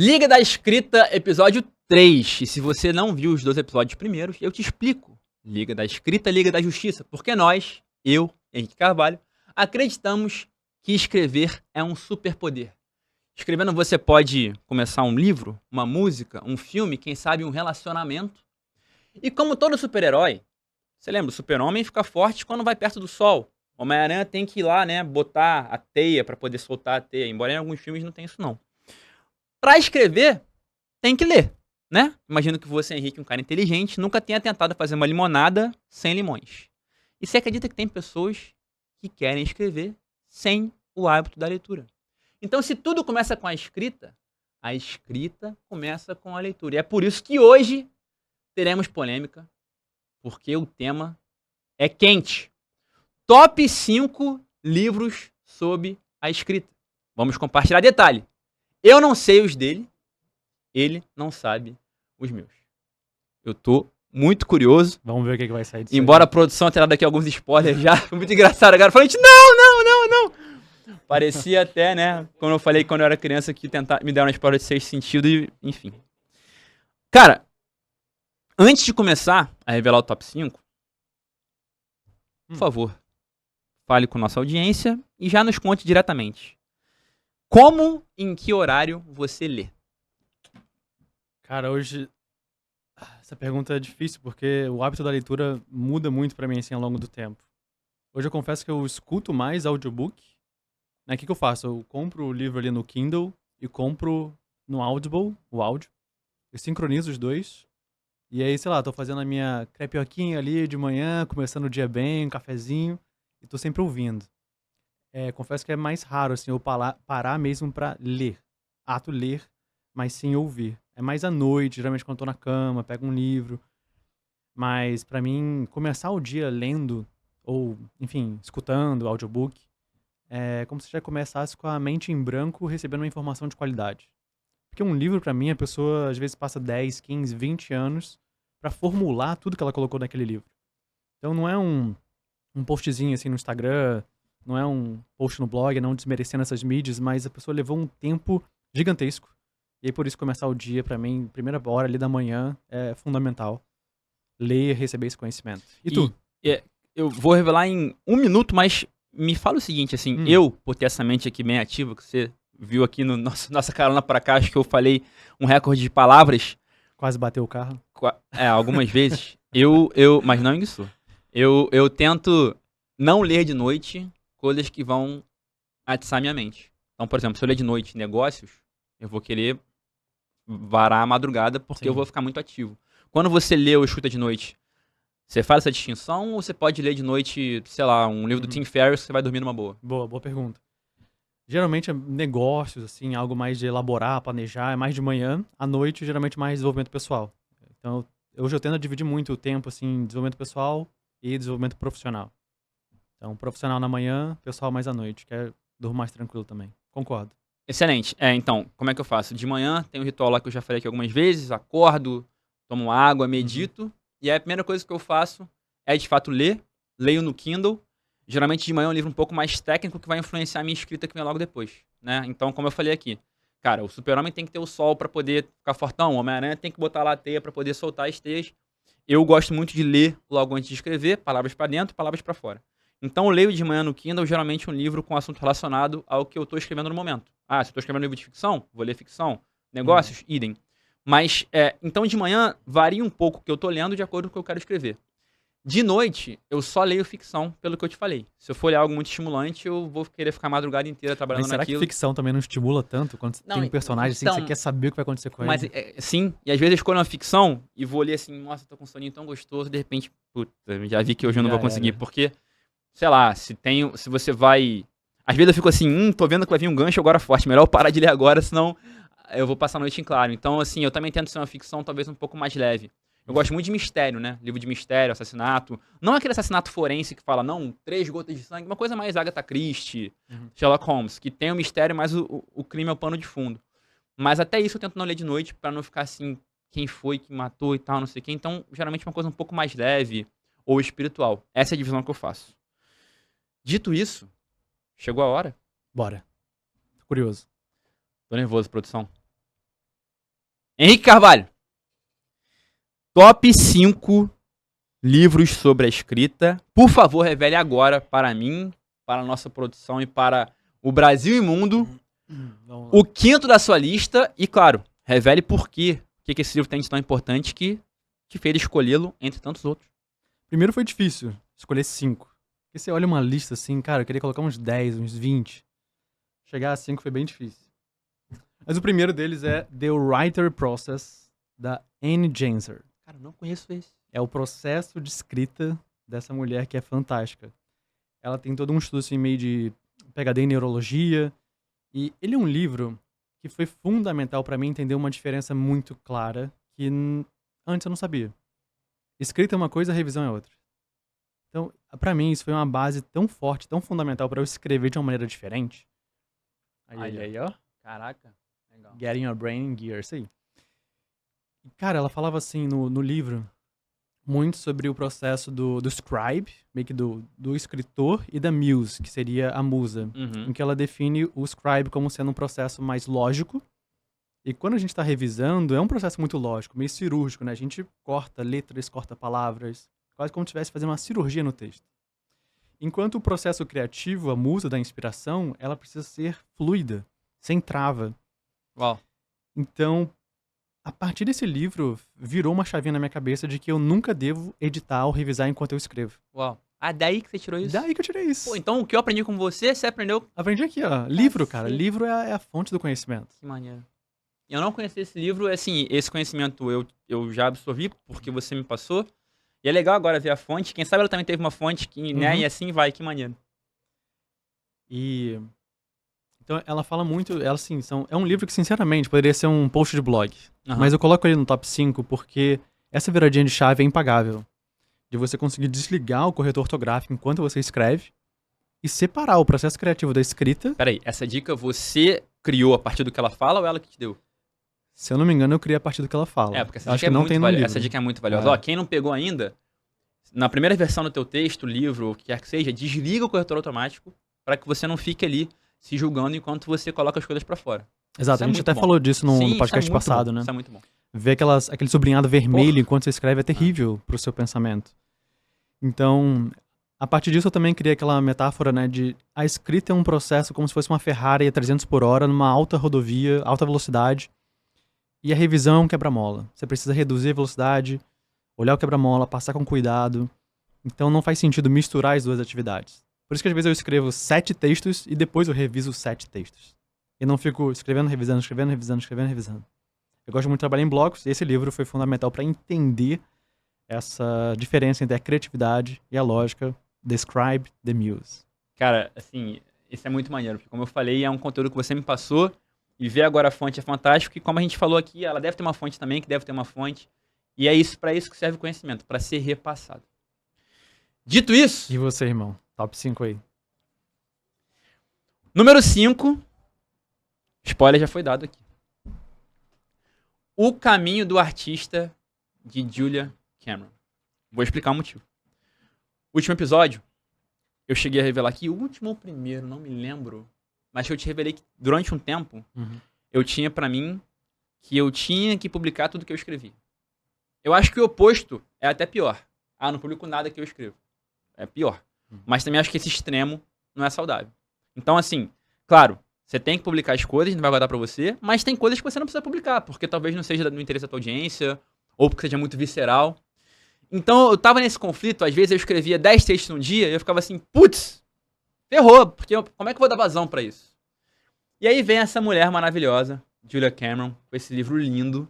Liga da Escrita, episódio 3. E se você não viu os 2 episódios primeiros, eu te explico. Liga da Escrita, Liga da Justiça. Porque nós, eu, Henrique Carvalho, acreditamos que escrever é um superpoder. Escrevendo você pode começar um livro, uma música, um filme, quem sabe um relacionamento. E como todo super-herói, você lembra, o super-homem fica forte quando vai perto do sol. O Homem-Aranha tem que ir lá, né, botar a teia pra poder soltar a teia. Embora em alguns filmes não tenha isso não. Pra escrever, tem que ler, né? Imagino que você, Henrique, um cara inteligente, nunca tenha tentado fazer uma limonada sem limões. E você acredita que tem pessoas que querem escrever sem o hábito da leitura. Então, se tudo começa com a escrita começa com a leitura. E é por isso que hoje teremos polêmica, porque o tema é quente. Top 5 livros sobre a escrita. Vamos compartilhar detalhe. Eu não sei os dele, ele não sabe os meus. Eu tô muito curioso. Vamos ver o que vai sair disso. Embora a produção tenha dado aqui alguns spoilers já. Foi muito engraçado. Agora falei, não. Parecia até, né? Quando eu falei quando eu era criança que me deram uma spoiler de 6 sentido e enfim. Cara, antes de começar a revelar o top 5, por favor, fale com nossa audiência e já nos conte diretamente. Como e em que horário você lê? Cara, hoje essa pergunta é difícil porque o hábito da leitura muda muito pra mim assim ao longo do tempo. Hoje eu confesso que eu escuto mais audiobook. Né? O que eu faço? Eu compro o livro ali no Kindle e compro no Audible, o áudio. Eu sincronizo os dois. E aí, sei lá, tô fazendo a minha crepioquinha ali de manhã, começando o dia bem, um cafezinho, e tô sempre ouvindo. Confesso que é mais raro, assim, eu parar mesmo pra ler. Ato ler, mas sim ouvir. É mais à noite, geralmente quando eu tô na cama, pego um livro. Mas pra mim, começar o dia lendo, ou, enfim, escutando audiobook, é como se já começasse com a mente em branco, recebendo uma informação de qualidade. Porque um livro, pra mim, a pessoa às vezes passa 10, 15, 20 anos pra formular tudo que ela colocou naquele livro. Então não é um postzinho assim no Instagram, não é um post no blog, não desmerecendo essas mídias, mas a pessoa levou um tempo gigantesco. E aí por isso começar o dia, pra mim, primeira hora ali da manhã, é fundamental. Ler e receber esse conhecimento. E tu? Eu vou revelar em 1 minuto, mas me fala o seguinte, assim, eu, por ter essa mente aqui bem ativa, que você viu aqui no nossa carona pra cá, acho que eu falei um recorde de palavras. Quase bateu o carro. Algumas vezes. Mas não isso. Eu tento não ler de noite coisas que vão atiçar minha mente. Então, por exemplo, se eu ler de noite negócios, eu vou querer varar a madrugada porque Sim. eu vou ficar muito ativo. Quando você lê ou escuta de noite, você faz essa distinção ou você pode ler de noite, sei lá, um livro do Tim Ferriss que você vai dormir numa boa? Boa pergunta. Geralmente é negócios, assim, algo mais de elaborar, planejar, é mais de manhã. À noite, geralmente mais desenvolvimento pessoal. Então, hoje eu tendo a dividir muito o tempo, assim, desenvolvimento pessoal e desenvolvimento profissional. Então, profissional na manhã, pessoal mais à noite, que é durmo mais tranquilo também. Concordo. Excelente. Então, como é que eu faço? De manhã tem um ritual lá que eu já falei aqui algumas vezes, acordo, tomo água, medito, e aí a primeira coisa que eu faço é, de fato, ler. Leio no Kindle. Geralmente de manhã é um livro um pouco mais técnico que vai influenciar a minha escrita que vem logo depois, né? Então, como eu falei aqui, cara, o super-homem tem que ter o sol pra poder ficar fortão, o Homem-Aranha tem que botar lá a teia pra poder soltar as teias. Eu gosto muito de ler logo antes de escrever, palavras pra dentro, palavras pra fora. Então eu leio de manhã no Kindle, geralmente um livro com assunto relacionado ao que eu tô escrevendo no momento. Ah, se eu tô escrevendo um livro de ficção, vou ler ficção. Negócios, idem. Mas, então de manhã varia um pouco o que eu tô lendo de acordo com o que eu quero escrever. De noite, eu só leio ficção, pelo que eu te falei. Se eu for ler algo muito estimulante, eu vou querer ficar a madrugada inteira trabalhando Mas será naquilo. que ficção também não estimula tanto quando você tem um personagem assim que você quer saber o que vai acontecer com Mas, ele? sim, e às vezes eu escolho uma ficção e vou ler assim, nossa, tô com um soninho tão gostoso, e de repente, puta, já vi que hoje eu não vou conseguir, porque, sei lá, se você vai... Às vezes eu fico assim, tô vendo que vai vir um gancho agora forte, melhor eu parar de ler agora, senão eu vou passar a noite em claro. Então, assim, eu também tento ser uma ficção talvez um pouco mais leve. Eu gosto muito de mistério, né? Livro de mistério, assassinato. Não aquele assassinato forense que fala, não, 3 gotas de sangue. Uma coisa mais Agatha Christie, Sherlock Holmes, que tem o mistério, mas o crime é o pano de fundo. Mas até isso eu tento não ler de noite pra não ficar assim, quem foi que matou e tal, não sei o quê. Então, geralmente uma coisa um pouco mais leve ou espiritual. Essa é a divisão que eu faço. Dito isso, chegou a hora. Bora. Tô curioso. Tô nervoso, produção. Henrique Carvalho. Top 5 livros sobre a escrita. Por favor, revele agora para mim, para a nossa produção e para o Brasil e mundo o quinto da sua lista. E, claro, revele por quê. O que esse livro tem de tão importante que te fez escolhê-lo entre tantos outros. Primeiro foi difícil escolher 5. Porque você olha uma lista assim, cara, eu queria colocar uns 10, uns 20. Chegar a 5 foi bem difícil. Mas o primeiro deles é The Writer Process, da Anne Genser. Cara, eu não conheço esse. É o processo de escrita dessa mulher que é fantástica. Ela tem todo um estudo assim, meio de PhD em neurologia. E ele é um livro que foi fundamental pra mim entender uma diferença muito clara que antes eu não sabia. Escrita é uma coisa, revisão é outra. Então, pra mim, isso foi uma base tão forte, tão fundamental pra eu escrever de uma maneira diferente. Aí, ó. Caraca. Legal. Getting Your Brain in Gear, isso aí. E, cara, ela falava assim no livro muito sobre o processo do scribe, meio que do escritor, e da muse, que seria a musa. Em que ela define o scribe como sendo um processo mais lógico. E quando a gente tá revisando, é um processo muito lógico, meio cirúrgico, né? A gente corta letras, corta palavras, quase como se estivesse fazendo uma cirurgia no texto. Enquanto o processo criativo, a musa da inspiração, ela precisa ser fluida, sem trava. Uau. Então, a partir desse livro, virou uma chavinha na minha cabeça de que eu nunca devo editar ou revisar enquanto eu escrevo. Uau. Ah, daí que você tirou isso? Daí que eu tirei isso. Pô, então o que eu aprendi com você, você aprendeu... Aprendi aqui, ó. Livro, cara. Livro é a fonte do conhecimento. Que maneiro. Eu não conhecia esse livro, assim, esse conhecimento eu já absorvi porque você me passou. E é legal agora ver a fonte. Quem sabe ela também teve uma fonte, que, né? E assim vai, que maneiro. E... Então, ela fala muito... Ela, assim, é um livro que, sinceramente, poderia ser um post de blog. Mas eu coloco ele no top 5 porque essa viradinha de chave é impagável. De você conseguir desligar o corretor ortográfico enquanto você escreve e separar o processo criativo da escrita. Peraí, essa dica você criou a partir do que ela fala ou ela que te deu? Se eu não me engano, eu criei a partir do que ela fala. É, porque essa dica, não tem essa dica é muito valiosa. Ó, quem não pegou ainda, na primeira versão do teu texto, livro, o que quer que seja, desliga o corretor automático para que você não fique ali se julgando enquanto você coloca as coisas para fora. Exato, a gente até falou disso no podcast passado, né? Isso é muito bom. Ver aquele sublinhado vermelho enquanto você escreve é terrível pro seu pensamento. Então, a partir disso eu também criei aquela metáfora, né, de a escrita é um processo como se fosse uma Ferrari a 300 por hora numa alta rodovia, alta velocidade. E a revisão é um quebra-mola. Você precisa reduzir a velocidade, olhar o quebra-mola, passar com cuidado. Então não faz sentido misturar as duas atividades. Por isso que às vezes eu escrevo 7 textos e depois eu reviso 7 textos. E não fico escrevendo, revisando, escrevendo, revisando, escrevendo, revisando. Eu gosto muito de trabalhar em blocos e esse livro foi fundamental para entender essa diferença entre a criatividade e a lógica. The Scribe, the Muse. Cara, assim, isso é muito maneiro, porque como eu falei, é um conteúdo que você me passou. E ver agora a fonte é fantástico. E como a gente falou aqui, ela deve ter uma fonte também, que deve ter uma fonte. E é isso, para isso que serve o conhecimento, para ser repassado. Dito isso... E você, irmão? Top 5 aí. Número 5. Spoiler já foi dado aqui. O Caminho do Artista, de Julia Cameron. Vou explicar o motivo. Último episódio, eu cheguei a revelar aqui, o último ou o primeiro, não me lembro... Mas eu te revelei que durante um tempo, eu tinha pra mim que eu tinha que publicar tudo que eu escrevi. Eu acho que o oposto é até pior. Ah, não publico nada que eu escrevo. É pior. Mas também acho que esse extremo não é saudável. Então, assim, claro, você tem que publicar as coisas, não vai guardar pra você, mas tem coisas que você não precisa publicar, porque talvez não seja do interesse da tua audiência, ou porque seja muito visceral. Então, eu tava nesse conflito, às vezes eu escrevia 10 textos num dia, e eu ficava assim, putz, ferrou, porque como é que eu vou dar vazão pra isso? E aí vem essa mulher maravilhosa, Julia Cameron, com esse livro lindo,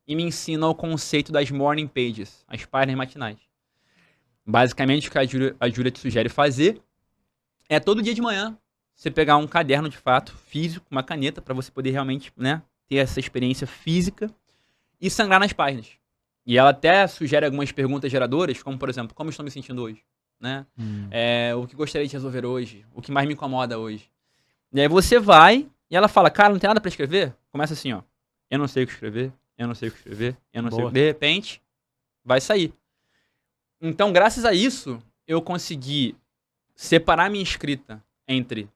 e me ensina o conceito das morning pages, as páginas matinais. Basicamente, o que a Julia te sugere fazer é todo dia de manhã você pegar um caderno de fato, físico, uma caneta, pra você poder realmente, né, ter essa experiência física e sangrar nas páginas. E ela até sugere algumas perguntas geradoras, como por exemplo, como estou me sentindo hoje? Né? O que gostaria de resolver hoje? O que mais me incomoda hoje? E aí você vai e ela fala, cara, não tem nada pra escrever? Começa assim, ó. Eu não sei o que escrever, eu não sei o que escrever, eu não sei o que... De repente, vai sair. Então, graças a isso, eu consegui separar minha escrita entre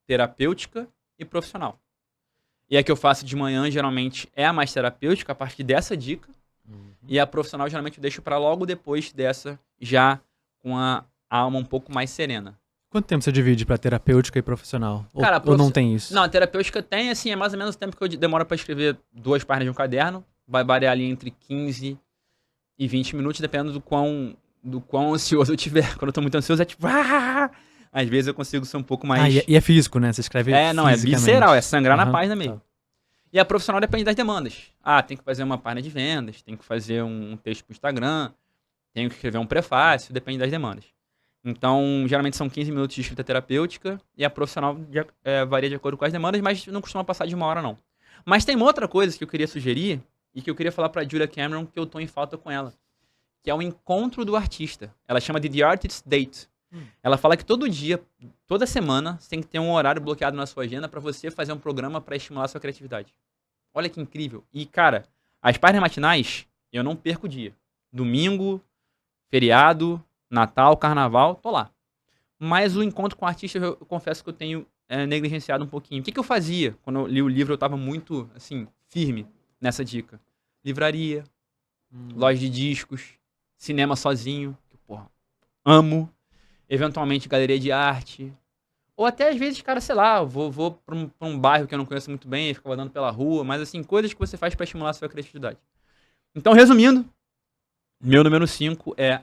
terapêutica e profissional. E a que eu faço de manhã, geralmente, é a mais terapêutica, a partir dessa dica. E a profissional, geralmente, eu deixo pra logo depois dessa, já com a alma um pouco mais serena. Quanto tempo você divide pra terapêutica e profissional? Cara, Ou não tem isso? Não, a terapêutica tem, assim, é mais ou menos o tempo que eu demoro pra escrever 2 páginas de um caderno. Vai variar ali entre 15 e 20 minutos, dependendo do quão ansioso eu tiver. Quando eu tô muito ansioso, é tipo... Ah! Às vezes eu consigo ser um pouco mais... E é físico, né? Você escreve não, é fisicamente. visceral, é sangrar na Aham, página mesmo. tá. E a profissional depende das demandas. Ah, tem que fazer uma página de vendas, tem que fazer um texto pro Instagram, tenho que escrever um prefácio, depende das demandas. Então, geralmente são 15 minutos de escrita terapêutica e a profissional varia de acordo com as demandas, mas não costuma passar de 1 hora, não. Mas tem uma outra coisa que eu queria sugerir e que eu queria falar pra Julia Cameron que eu tô em falta com ela, que é o encontro do artista. Ela chama de The Artist's Date. Ela fala que todo dia, toda semana, você tem que ter um horário bloqueado na sua agenda pra você fazer um programa pra estimular a sua criatividade. Olha que incrível. E, cara, as páginas matinais, eu não perco o dia. Domingo, feriado, Natal, Carnaval, tô lá. Mas o encontro com o artista, eu confesso que eu tenho negligenciado um pouquinho. O que eu fazia? Quando eu li o livro, eu tava muito, assim, firme nessa dica. Livraria, loja de discos, cinema sozinho, que, porra, amo. Eventualmente, galeria de arte. Ou até, às vezes, cara, sei lá, vou pra um bairro que eu não conheço muito bem, ficava andando pela rua, mas, assim, coisas que você faz pra estimular a sua criatividade. Então, resumindo, meu número 5 é,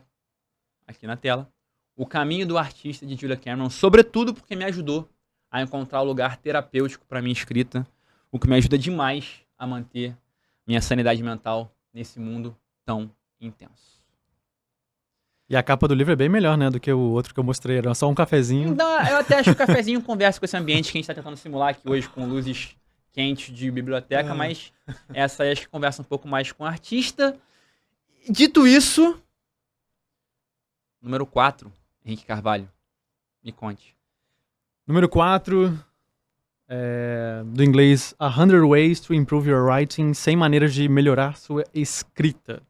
aqui na tela, O Caminho do Artista, de Julia Cameron, sobretudo porque me ajudou a encontrar o lugar terapêutico pra minha escrita, o que me ajuda demais a manter minha sanidade mental nesse mundo tão intenso. E a capa do livro é bem melhor, né, do que o outro que eu mostrei. Era só um cafezinho. Então, eu até acho que o cafezinho conversa com esse ambiente que a gente tá tentando simular aqui hoje, com luzes quentes de biblioteca, mas essa aí acho que conversa um pouco mais com o artista. Dito isso, número 4, Henrique Carvalho, me conte. Número 4, do inglês, 100 Ways to Improve Your Writing, 100 maneiras de melhorar sua escrita.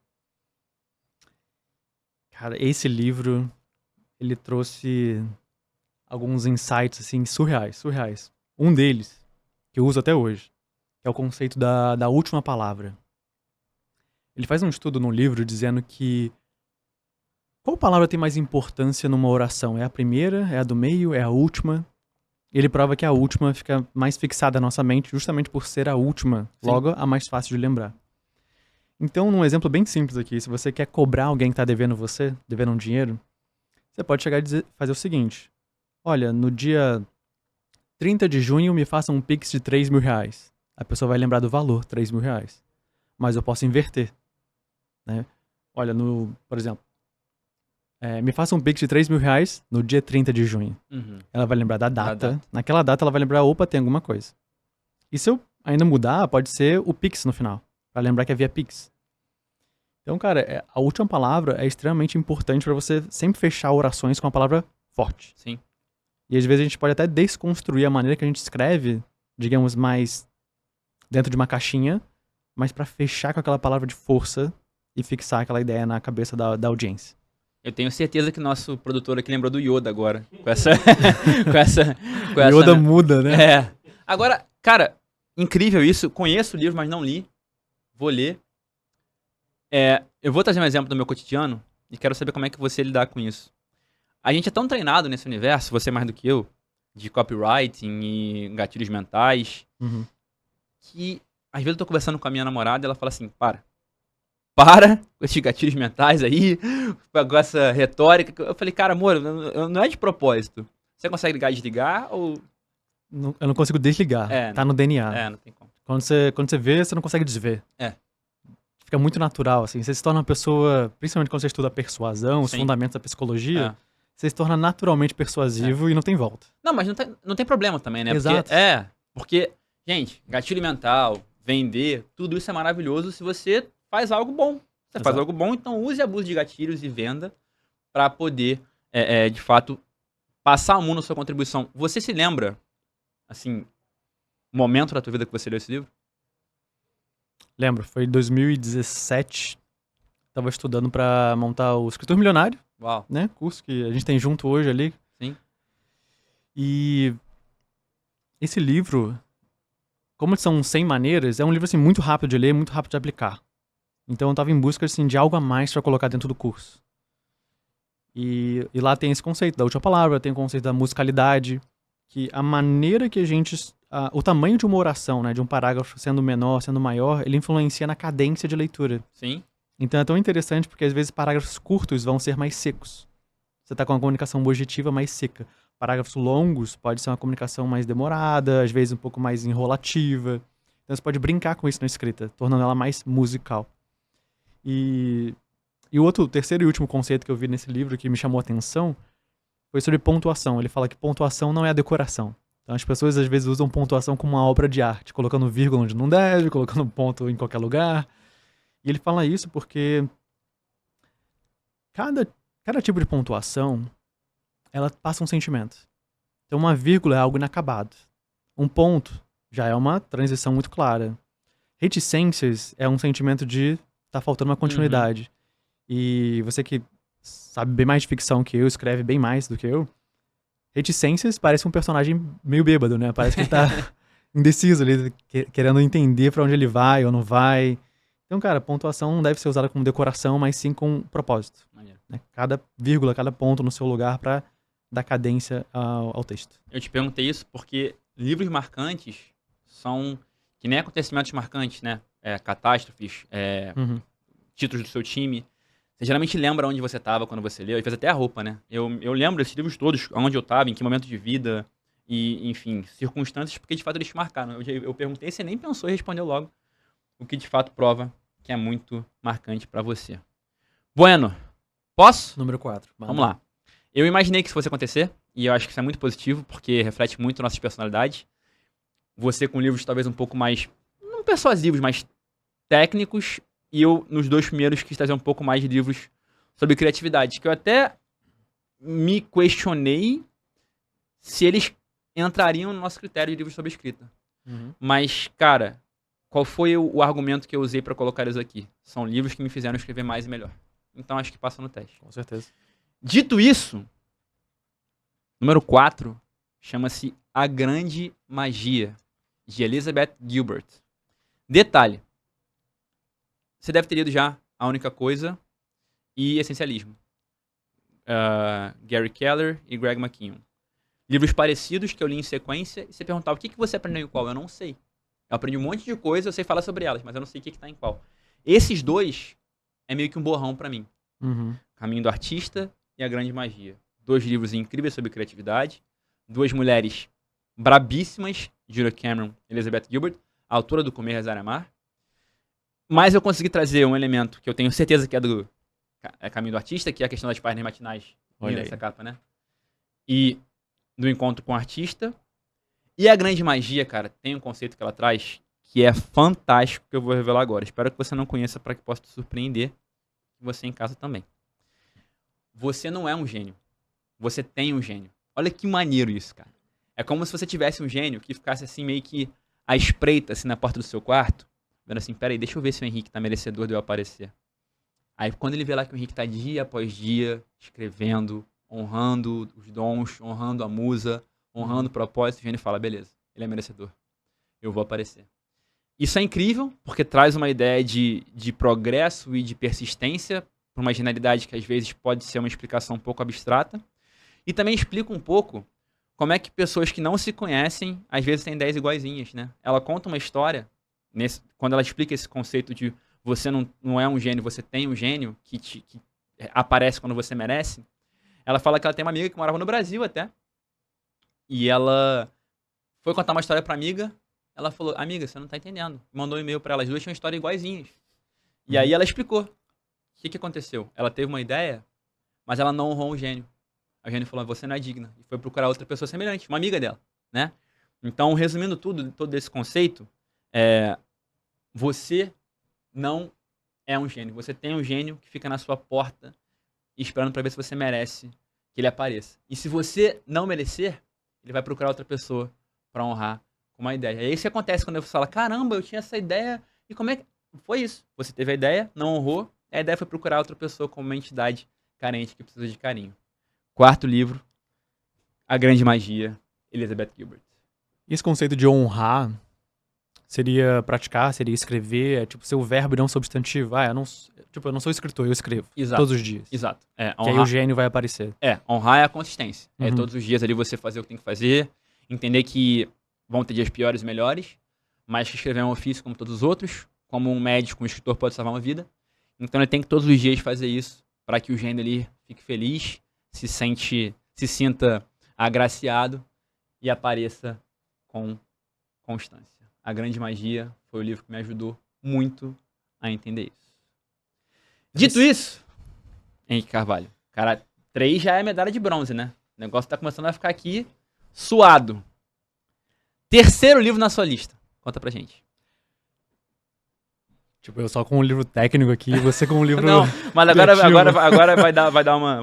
Cara, esse livro, ele trouxe alguns insights, assim, surreais. Um deles, que eu uso até hoje, que é o conceito da última palavra. Ele faz um estudo no livro dizendo que qual palavra tem mais importância numa oração? É a primeira? É a do meio? É a última? Ele prova que a última fica mais fixada na nossa mente justamente por ser a última, Sim. logo a mais fácil de lembrar. Então, num exemplo bem simples aqui, se você quer cobrar alguém que tá devendo um dinheiro, você pode chegar e fazer o seguinte: olha, no dia 30 de junho me faça um Pix de 3 mil reais. A pessoa vai lembrar do valor, 3 mil reais. Mas eu posso inverter, né? Olha, por exemplo, me faça um Pix de 3 mil reais no dia 30 de junho. Uhum. Ela vai lembrar da data. Naquela data ela vai lembrar, opa, tem alguma coisa. E se eu ainda mudar, pode ser o Pix no final, pra lembrar que havia Pix. Então, cara, a última palavra é extremamente importante pra você sempre fechar orações com a palavra forte. Sim. E às vezes a gente pode até desconstruir a maneira que a gente escreve, digamos, mais dentro de uma caixinha, mas pra fechar com aquela palavra de força e fixar aquela ideia na cabeça da audiência. Eu tenho certeza que nosso produtor aqui lembrou do Yoda agora. Com essa. Yoda muda, né? É. Agora, cara, incrível isso. Conheço o livro, mas não li. Vou ler. Eu vou trazer um exemplo do meu cotidiano e quero saber como é que você lidar com isso. A gente é tão treinado nesse universo, você mais do que eu, de copywriting e gatilhos mentais, que às vezes eu tô conversando com a minha namorada e ela fala assim, para com esses gatilhos mentais aí, com essa retórica. Eu falei, cara, amor, não é de propósito. Você consegue ligar e desligar ou... Eu não consigo desligar, tá no DNA. Não tem como. Quando você vê, você não consegue desver. Fica muito natural, assim. Você se torna uma pessoa, principalmente quando você estuda a persuasão, os fundamentos da psicologia, você se torna naturalmente persuasivo e não tem volta. Não, mas não tem problema também, né? Exato. Porque, gente, gatilho mental, vender, tudo isso é maravilhoso se você faz algo bom. Você faz algo bom, então use e abuse de gatilhos e venda pra poder, de fato, passar ao mundo a sua contribuição. Você se lembra, assim, o momento da tua vida que você leu esse livro? Lembro, foi em 2017. Tava estudando pra montar o Escritor Milionário. Uau. Né? Curso que a gente tem junto hoje ali. Sim. E esse livro, como são 100 maneiras, é um livro assim muito rápido de ler, muito rápido de aplicar. Então eu tava em busca assim de algo a mais pra colocar dentro do curso. E lá tem esse conceito da última palavra, tem o conceito da musicalidade, que a maneira que a gente o tamanho de uma oração, né, de um parágrafo sendo menor, sendo maior, ele influencia na cadência de leitura. Sim. Então é tão interessante porque às vezes parágrafos curtos vão ser mais secos. Você tá com uma comunicação objetiva mais seca. Parágrafos longos pode ser uma comunicação mais demorada, às vezes um pouco mais enrolativa. Então você pode brincar com isso na escrita, tornando ela mais musical. E o terceiro e último conceito que eu vi nesse livro que me chamou a atenção foi sobre pontuação. Ele fala que pontuação não é a decoração. Então as pessoas às vezes usam pontuação como uma obra de arte, colocando vírgula onde não deve, colocando ponto em qualquer lugar. E ele fala isso porque cada tipo de pontuação, ela passa um sentimento. Então uma vírgula é algo inacabado. Um ponto já é uma transição muito clara. Reticências é um sentimento de tá faltando uma continuidade. E você que sabe bem mais de ficção que eu, escreve bem mais do que eu, Reticências parece um personagem meio bêbado, né? Parece que ele tá indeciso ali, querendo entender pra onde ele vai ou não vai. Então, cara, pontuação não deve ser usada como decoração, mas sim com propósito. Maneiro. Né? Cada vírgula, cada ponto no seu lugar pra dar cadência ao texto. Eu te perguntei isso porque livros marcantes são que nem acontecimentos marcantes, né? Catástrofes, Uhum. títulos do seu time. Você geralmente lembra onde você estava quando você leu, e fez até a roupa, né? Eu lembro desses livros todos, onde eu estava, em que momento de vida, e, enfim, circunstâncias, porque de fato eles te marcaram. Eu perguntei, você nem pensou e respondeu logo, o que de fato prova que é muito marcante pra você. Bueno, posso? Número 4. Vamos lá. Eu imaginei que isso fosse acontecer, e eu acho que isso é muito positivo, porque reflete muito nossas personalidades. Você com livros talvez um pouco mais, não persuasivos, mas técnicos, e eu, nos dois primeiros, quis trazer um pouco mais de livros sobre criatividade, que eu até me questionei se eles entrariam no nosso critério de livros sobre escrita. Uhum. Mas, cara, qual foi o argumento que eu usei pra colocar eles aqui? São livros que me fizeram escrever mais e melhor. Então acho que passa no teste. Com certeza. Dito isso, número 4 chama-se A Grande Magia, de Elizabeth Gilbert. Detalhe, você deve ter lido já A Única Coisa e Essencialismo. Gary Keller e Greg McKeown. Livros parecidos que eu li em sequência, e você perguntava o que você aprendeu em qual? Eu não sei. Eu aprendi um monte de coisa, eu sei falar sobre elas, mas eu não sei o que tá em qual. Esses dois é meio que um borrão pra mim. Uhum. Caminho do Artista e A Grande Magia. 2 livros incríveis sobre criatividade. 2 mulheres brabíssimas, Julia Cameron e Elizabeth Gilbert, a autora do Comer, Rezar e Amar. Mas eu consegui trazer um elemento que eu tenho certeza que é do Caminho do Artista, que é a questão das páginas matinais. Olha Essa aí. capa, né? E do encontro com o artista. E A Grande Magia, cara, tem um conceito que ela traz que é fantástico, que eu vou revelar agora. Espero que você não conheça para que possa te surpreender. E você em casa também. Você não é um gênio. Você tem um gênio. Olha que maneiro isso, cara. É como se você tivesse um gênio que ficasse assim meio que à espreita, assim, na porta do seu quarto, vendo assim, peraí, deixa eu ver se o Henrique tá merecedor de eu aparecer. Aí quando ele vê lá que o Henrique tá dia após dia escrevendo, honrando os dons, honrando a musa, honrando o propósito, o gênio fala, beleza, ele é merecedor. Eu vou aparecer. Isso é incrível, porque traz uma ideia de progresso e de persistência para uma genialidade que às vezes pode ser uma explicação um pouco abstrata. E também explica um pouco como é que pessoas que não se conhecem, às vezes têm ideias iguaizinhas, né? Ela conta uma história, quando ela explica esse conceito de você não é um gênio, você tem um gênio que aparece quando você merece. Ela fala que ela tem uma amiga que morava no Brasil até. E ela foi contar uma história pra amiga. Ela falou, amiga, você não tá entendendo. Mandou um e-mail pra ela, as duas tinham história iguaizinhas. E aí ela explicou. O que aconteceu? Ela teve uma ideia, mas ela não honrou um gênio. A gênio falou, você não é digna. E foi procurar outra pessoa semelhante, uma amiga dela, né? Então, resumindo todo esse conceito, você não é um gênio. Você tem um gênio que fica na sua porta esperando pra ver se você merece que ele apareça. E se você não merecer, ele vai procurar outra pessoa pra honrar com uma ideia. E é isso que acontece quando você fala, caramba, eu tinha essa ideia, e como é que... Foi isso. Você teve a ideia, não honrou, a ideia foi procurar outra pessoa como uma entidade carente que precisa de carinho. 4º livro, A Grande Magia, Elizabeth Gilbert. E esse conceito de honrar Seria praticar, seria escrever, é tipo ser o verbo e não substantivo. Eu não sou escritor, eu escrevo. Exato. Todos os dias. Exato. Que aí o gênio vai aparecer. Honrar é a consistência. É Uhum. todos os dias ali você fazer o que tem que fazer, entender que vão ter dias piores e melhores, mas que escrever é um ofício como todos os outros, como um médico, um escritor pode salvar uma vida. Então ele tem que todos os dias fazer isso para que o gênio ali fique feliz, se sinta agraciado e apareça com constância. A Grande Magia foi o livro que me ajudou muito a entender isso. Dito isso, Henrique Carvalho, cara, 3 já é medalha de bronze, né? O negócio tá começando a ficar aqui suado. Terceiro livro na sua lista. Conta pra gente. Tipo, eu só com um livro técnico aqui e você com um livro. Não, mas agora vai dar uma.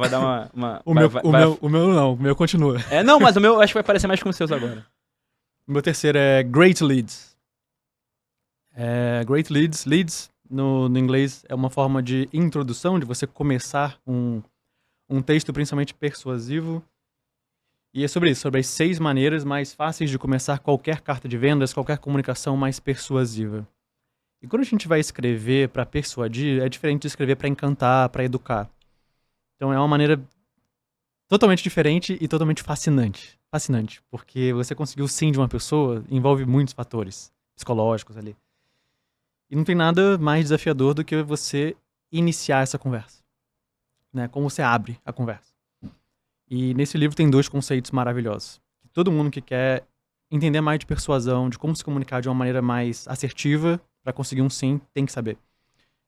O meu não, o meu continua. Não, mas o meu acho que vai parecer mais com os seus agora. O meu terceiro é Great Leads. Great Leads. Leads, no inglês, é uma forma de introdução, de você começar um texto principalmente persuasivo. E é sobre isso, sobre as 6 maneiras mais fáceis de começar qualquer carta de vendas, qualquer comunicação mais persuasiva. E quando a gente vai escrever para persuadir, é diferente de escrever para encantar, para educar. Então é uma maneira totalmente diferente e totalmente fascinante. Fascinante, porque você conseguiu o sim de uma pessoa, envolve muitos fatores psicológicos ali. E não tem nada mais desafiador do que você iniciar essa conversa. Né? Como você abre a conversa. E nesse livro tem 2 conceitos maravilhosos. Todo mundo que quer entender mais de persuasão, de como se comunicar de uma maneira mais assertiva para conseguir um sim, tem que saber.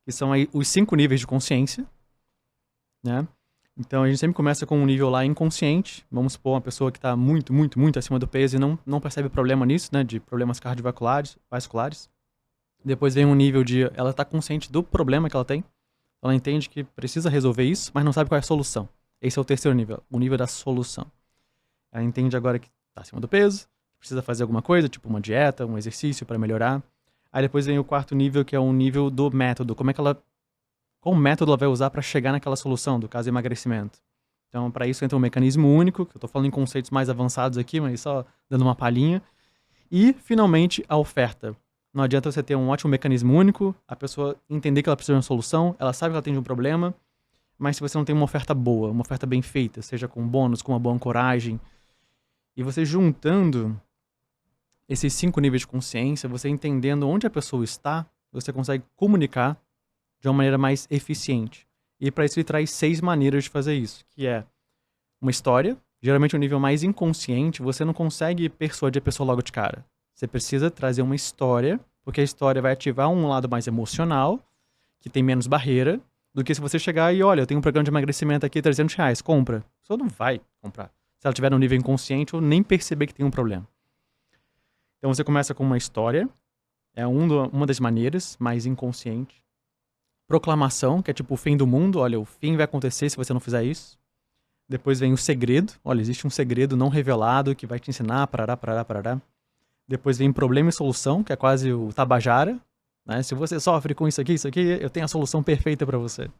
Que são aí os 5 níveis de consciência, né? Então a gente sempre começa com um nível lá inconsciente. Vamos supor uma pessoa que está muito, muito, muito acima do peso e não percebe problema nisso, né? De problemas cardiovasculares. Depois vem um nível de ela está consciente do problema que ela tem. Ela entende que precisa resolver isso, mas não sabe qual é a solução. Esse é o terceiro nível, o nível da solução. Ela entende agora que está acima do peso, precisa fazer alguma coisa, tipo uma dieta, um exercício para melhorar. Aí depois vem o 4º nível, que é o nível do método. Qual método ela vai usar para chegar naquela solução, do caso emagrecimento. Então, para isso entra um mecanismo único, que eu estou falando em conceitos mais avançados aqui, mas só dando uma palhinha. E, finalmente, a oferta. Não adianta você ter um ótimo mecanismo único, a pessoa entender que ela precisa de uma solução, ela sabe que ela tem um problema, mas se você não tem uma oferta boa, uma oferta bem feita, seja com bônus, com uma boa ancoragem, e você juntando esses 5 níveis de consciência, você entendendo onde a pessoa está, você consegue comunicar de uma maneira mais eficiente. E para isso ele traz 6 maneiras de fazer isso, que é uma história, geralmente um nível mais inconsciente, você não consegue persuadir a pessoa logo de cara. Você precisa trazer uma história, porque a história vai ativar um lado mais emocional, que tem menos barreira, do que se você chegar e, olha, eu tenho um programa de emagrecimento aqui, R$300, compra. A pessoa não vai comprar. Se ela estiver no nível inconsciente ou nem perceber que tem um problema. Então você começa com uma história, é uma das maneiras mais inconsciente. Proclamação, que é tipo o fim do mundo, olha, o fim vai acontecer se você não fizer isso. Depois vem o segredo, olha, existe um segredo não revelado que vai te ensinar, parará. Depois vem problema e solução, que é quase o Tabajara, né? Se você sofre com isso aqui, eu tenho a solução perfeita para você.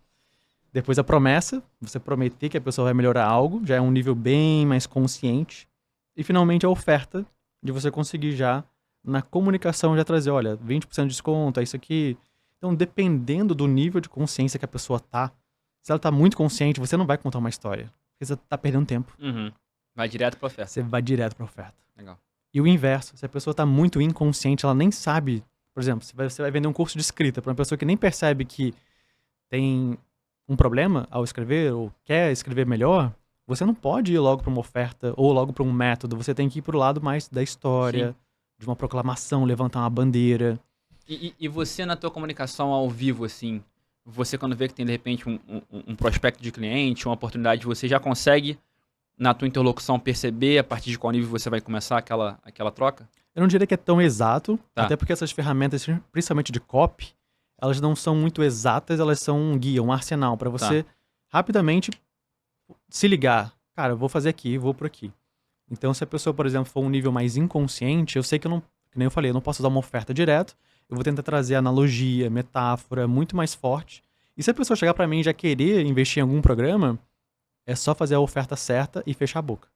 Depois a promessa, você prometer que a pessoa vai melhorar algo, já é um nível bem mais consciente. E finalmente a oferta, de você conseguir já, na comunicação, já trazer, olha, 20% de desconto, é isso aqui. Então, dependendo do nível de consciência que a pessoa tá, se ela tá muito consciente, você não vai contar uma história. Porque você tá perdendo tempo. Uhum. Vai direto pra oferta. Você vai direto pra oferta. Legal. E o inverso, se a pessoa tá muito inconsciente, ela nem sabe, por exemplo, você vai vender um curso de escrita para uma pessoa que nem percebe que tem um problema ao escrever ou quer escrever melhor, você não pode ir logo para uma oferta ou logo para um método, você tem que ir pro lado mais da história, sim, de uma proclamação, levantar uma bandeira. E você na tua comunicação ao vivo, assim, você quando vê que tem de repente um prospecto de cliente, uma oportunidade, você já consegue na tua interlocução perceber a partir de qual nível você vai começar aquela troca? Eu não diria que é tão exato, Tá. Até porque essas ferramentas, principalmente de copy, elas não são muito exatas, elas são um guia, um arsenal para você rapidamente se ligar. Cara, eu vou fazer aqui, vou por aqui. Então, se a pessoa, por exemplo, for um nível mais inconsciente, eu sei que eu não, que nem eu falei, eu não posso dar uma oferta direto, eu vou tentar trazer analogia, metáfora, muito mais forte. E se a pessoa chegar para mim e já querer investir em algum programa, é só fazer a oferta certa e fechar a boca.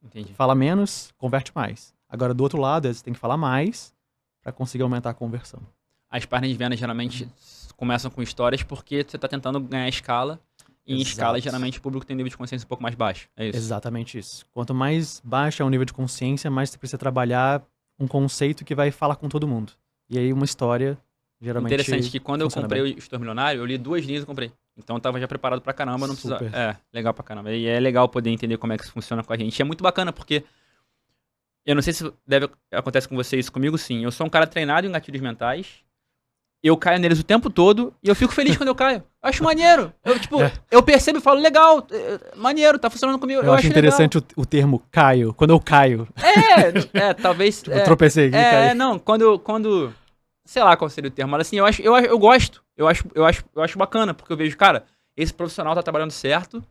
Entendi. Fala menos, converte mais. Agora, do outro lado, você tem que falar mais para conseguir aumentar a conversão. As páginas de venda geralmente começam com histórias porque você está tentando ganhar escala. E em escala, geralmente, o público tem um nível de consciência um pouco mais baixo. É isso? Exatamente isso. Quanto mais baixo é o nível de consciência, mais você precisa trabalhar um conceito que vai falar com todo mundo. E aí uma história, geralmente, interessante que quando eu comprei bem. o Gestor Milionário, eu li 2 linhas e comprei. Então eu tava já preparado pra caramba, não Super. precisa... É, legal pra caramba. E é legal poder entender como é que isso funciona com a gente. E é muito bacana, porque... Eu não sei se acontece com você isso, comigo sim. Eu sou um cara treinado em gatilhos mentais. Eu caio neles o tempo todo e eu fico feliz quando eu caio. Acho maneiro. Eu percebo e falo, legal, maneiro, tá funcionando comigo. Eu acho interessante o termo caio, quando eu caio. Talvez... Tipo, tropecei aqui, caí. Não, quando... Sei lá qual seria o termo, mas assim, eu gosto. Eu acho bacana, porque eu vejo, cara, esse profissional tá trabalhando certo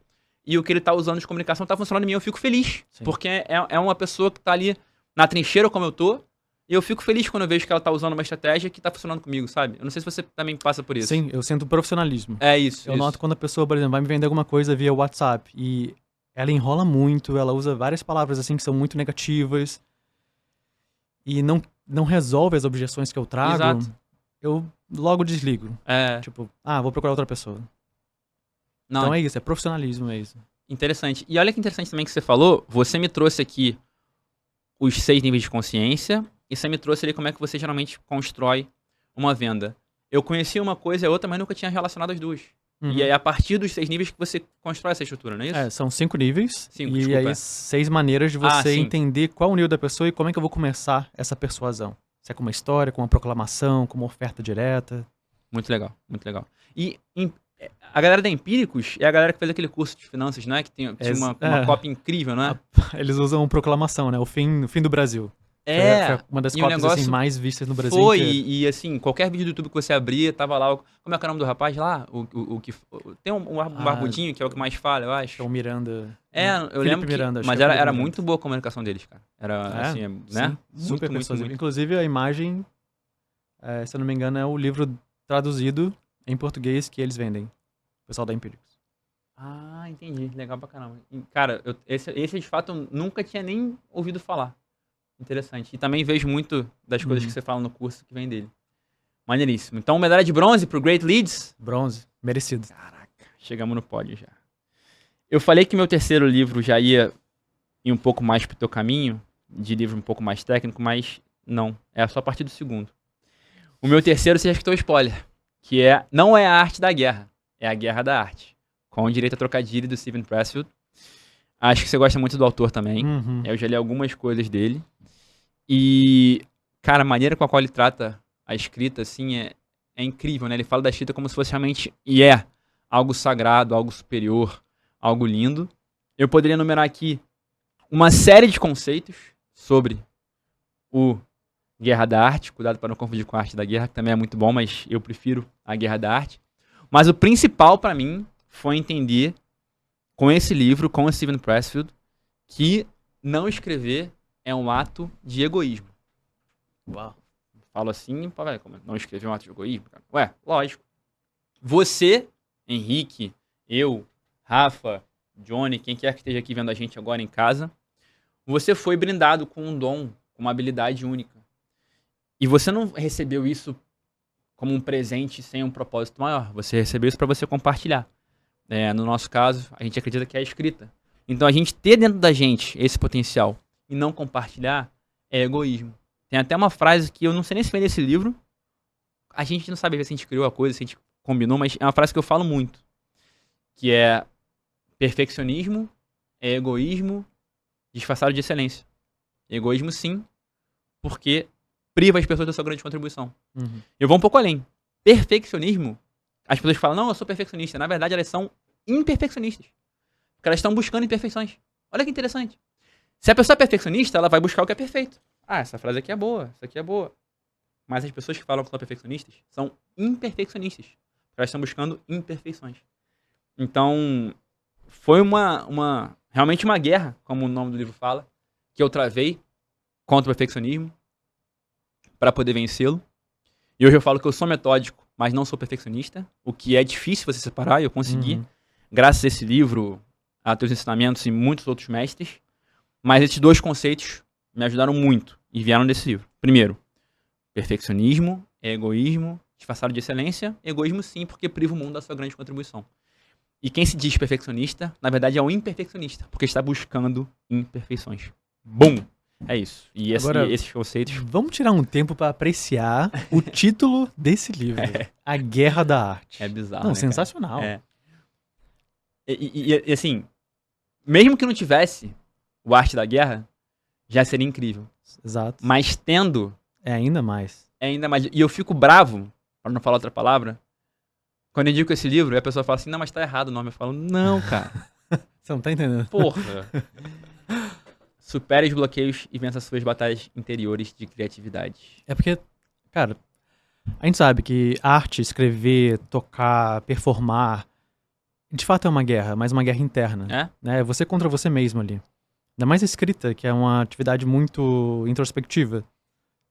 e o que ele tá usando de comunicação tá funcionando em mim. Eu fico feliz, Sim. porque é uma pessoa que tá ali na trincheira como eu tô. E eu fico feliz quando eu vejo que ela tá usando uma estratégia que tá funcionando comigo, sabe? Eu não sei se você também passa por isso. Sim, eu sinto profissionalismo. É isso. Eu noto quando a pessoa, por exemplo, vai me vender alguma coisa via WhatsApp e ela enrola muito, ela usa várias palavras assim que são muito negativas e não resolve as objeções que eu trago. Exato. Eu logo desligo. É. Tipo, vou procurar outra pessoa. Não, Então é isso, é profissionalismo mesmo. Interessante. E olha que interessante também que você falou, você me trouxe aqui os 6 níveis de consciência e você me trouxe ali como é que você geralmente constrói uma venda. Eu conhecia uma coisa e outra, mas nunca tinha relacionado as duas. Uhum. E é a partir dos 6 níveis que você constrói essa estrutura, não é isso? São 5 níveis. 5, e desculpa. aí 6 maneiras de você sim. entender qual é o nível da pessoa e como é que eu vou começar essa persuasão. Se é com uma história, com uma proclamação, com uma oferta direta. Muito legal, muito legal. E a galera da Empíricos é a galera que fez aquele curso de finanças, não é? Que tinha uma cópia incrível, não é? Eles usam proclamação, né? O fim do Brasil. Foi uma das cópias assim, mais vistas no Brasil inteiro. E assim, qualquer vídeo do YouTube que você abria, tava lá, como é que é o nome do rapaz lá? Tem um barbudinho que é o que mais fala, eu acho. É o Miranda. Eu lembro que... Miranda, mas era muito boa a comunicação deles, cara. Era assim, né? Super persuasivo. muito. Inclusive a imagem, se eu não me engano, é o livro traduzido em português que eles vendem. O pessoal da Empíricos. Ah, entendi. Legal pra caramba. Cara, esse de fato eu nunca tinha nem ouvido falar. Interessante. E também vejo muito das coisas que você fala no curso que vem dele. Maneiríssimo. Então, medalha de bronze pro Great Leads. Bronze. Merecido. Caraca. Chegamos no pódio já. Eu falei que meu terceiro livro já ia ir um pouco mais pro teu caminho, de livro um pouco mais técnico, mas não. É só a partir do segundo. O meu terceiro, você já escutou o spoiler, que não é a arte da guerra, é a guerra da arte. Com direito a trocadilho do Steven Pressfield. Acho que você gosta muito do autor também. Uhum. Eu já li algumas coisas dele. E, cara, a maneira com a qual ele trata a escrita, assim, é incrível, né? Ele fala da escrita como se fosse realmente, algo sagrado, algo superior, algo lindo. Eu poderia enumerar aqui uma série de conceitos sobre o Guerra da Arte. Cuidado para não confundir com a Arte da Guerra, que também é muito bom, mas eu prefiro a Guerra da Arte. Mas o principal para mim foi entender, com esse livro, com o Steven Pressfield, que não escrever é um ato de egoísmo. Uau. Falo assim, como não escrever é um ato de egoísmo? Cara? Ué, lógico. Você, Henrique, eu, Rafa, Johnny, quem quer que esteja aqui vendo a gente agora em casa, você foi brindado com um dom, com uma habilidade única. E você não recebeu isso como um presente sem um propósito maior. Você recebeu isso para você compartilhar. No nosso caso, a gente acredita que é a escrita. Então, a gente ter dentro da gente esse potencial e não compartilhar é egoísmo. Tem até uma frase que eu não sei nem se vem nesse livro. A gente não sabe se a gente criou a coisa, se a gente combinou, mas é uma frase que eu falo muito. Que é: perfeccionismo é egoísmo disfarçado de excelência. Egoísmo sim, porque priva as pessoas da sua grande contribuição. Uhum. Eu vou um pouco além. Perfeccionismo, as pessoas falam, não, eu sou perfeccionista. Na verdade, elas são imperfeccionistas. Porque elas estão buscando imperfeições. Olha que interessante. Se a pessoa é perfeccionista, ela vai buscar o que é perfeito. Essa frase aqui é boa, isso aqui é boa. Mas as pessoas que falam que são perfeccionistas são imperfeccionistas. Elas estão buscando imperfeições. Então, foi realmente uma guerra, como o nome do livro fala, que eu travei contra o perfeccionismo para poder vencê-lo. E hoje eu falo que eu sou metódico, mas não sou perfeccionista, o que é difícil você separar, e eu consegui, graças a esse livro, a teus ensinamentos e muitos outros mestres. Mas esses 2 conceitos me ajudaram muito e vieram desse livro. Primeiro, Perfeccionismo é egoísmo disfarçado de excelência. Egoísmo sim, porque priva o mundo da sua grande contribuição. E quem se diz perfeccionista, na verdade é um imperfeccionista, porque está buscando imperfeições. Bum! É isso. E Agora, esses conceitos... vamos tirar um tempo pra apreciar o título desse livro. A Guerra da Arte. É bizarro, Não, né, cara? sensacional. É. E, assim, mesmo que não tivesse o Arte da Guerra, já seria incrível. Exato. Mas tendo, É ainda mais. é ainda mais... E eu fico bravo, pra não falar outra palavra, quando eu indico esse livro, e a pessoa fala assim, não, mas tá errado o nome. Eu falo, não, cara. Você não tá entendendo. Porra. Supere os bloqueios e vença suas batalhas interiores de criatividade. É porque, cara, a gente sabe que arte, escrever, tocar, performar, de fato é uma guerra, mas uma guerra interna. É? Né? Você contra você mesmo ali. Ainda mais a escrita, que é uma atividade muito introspectiva.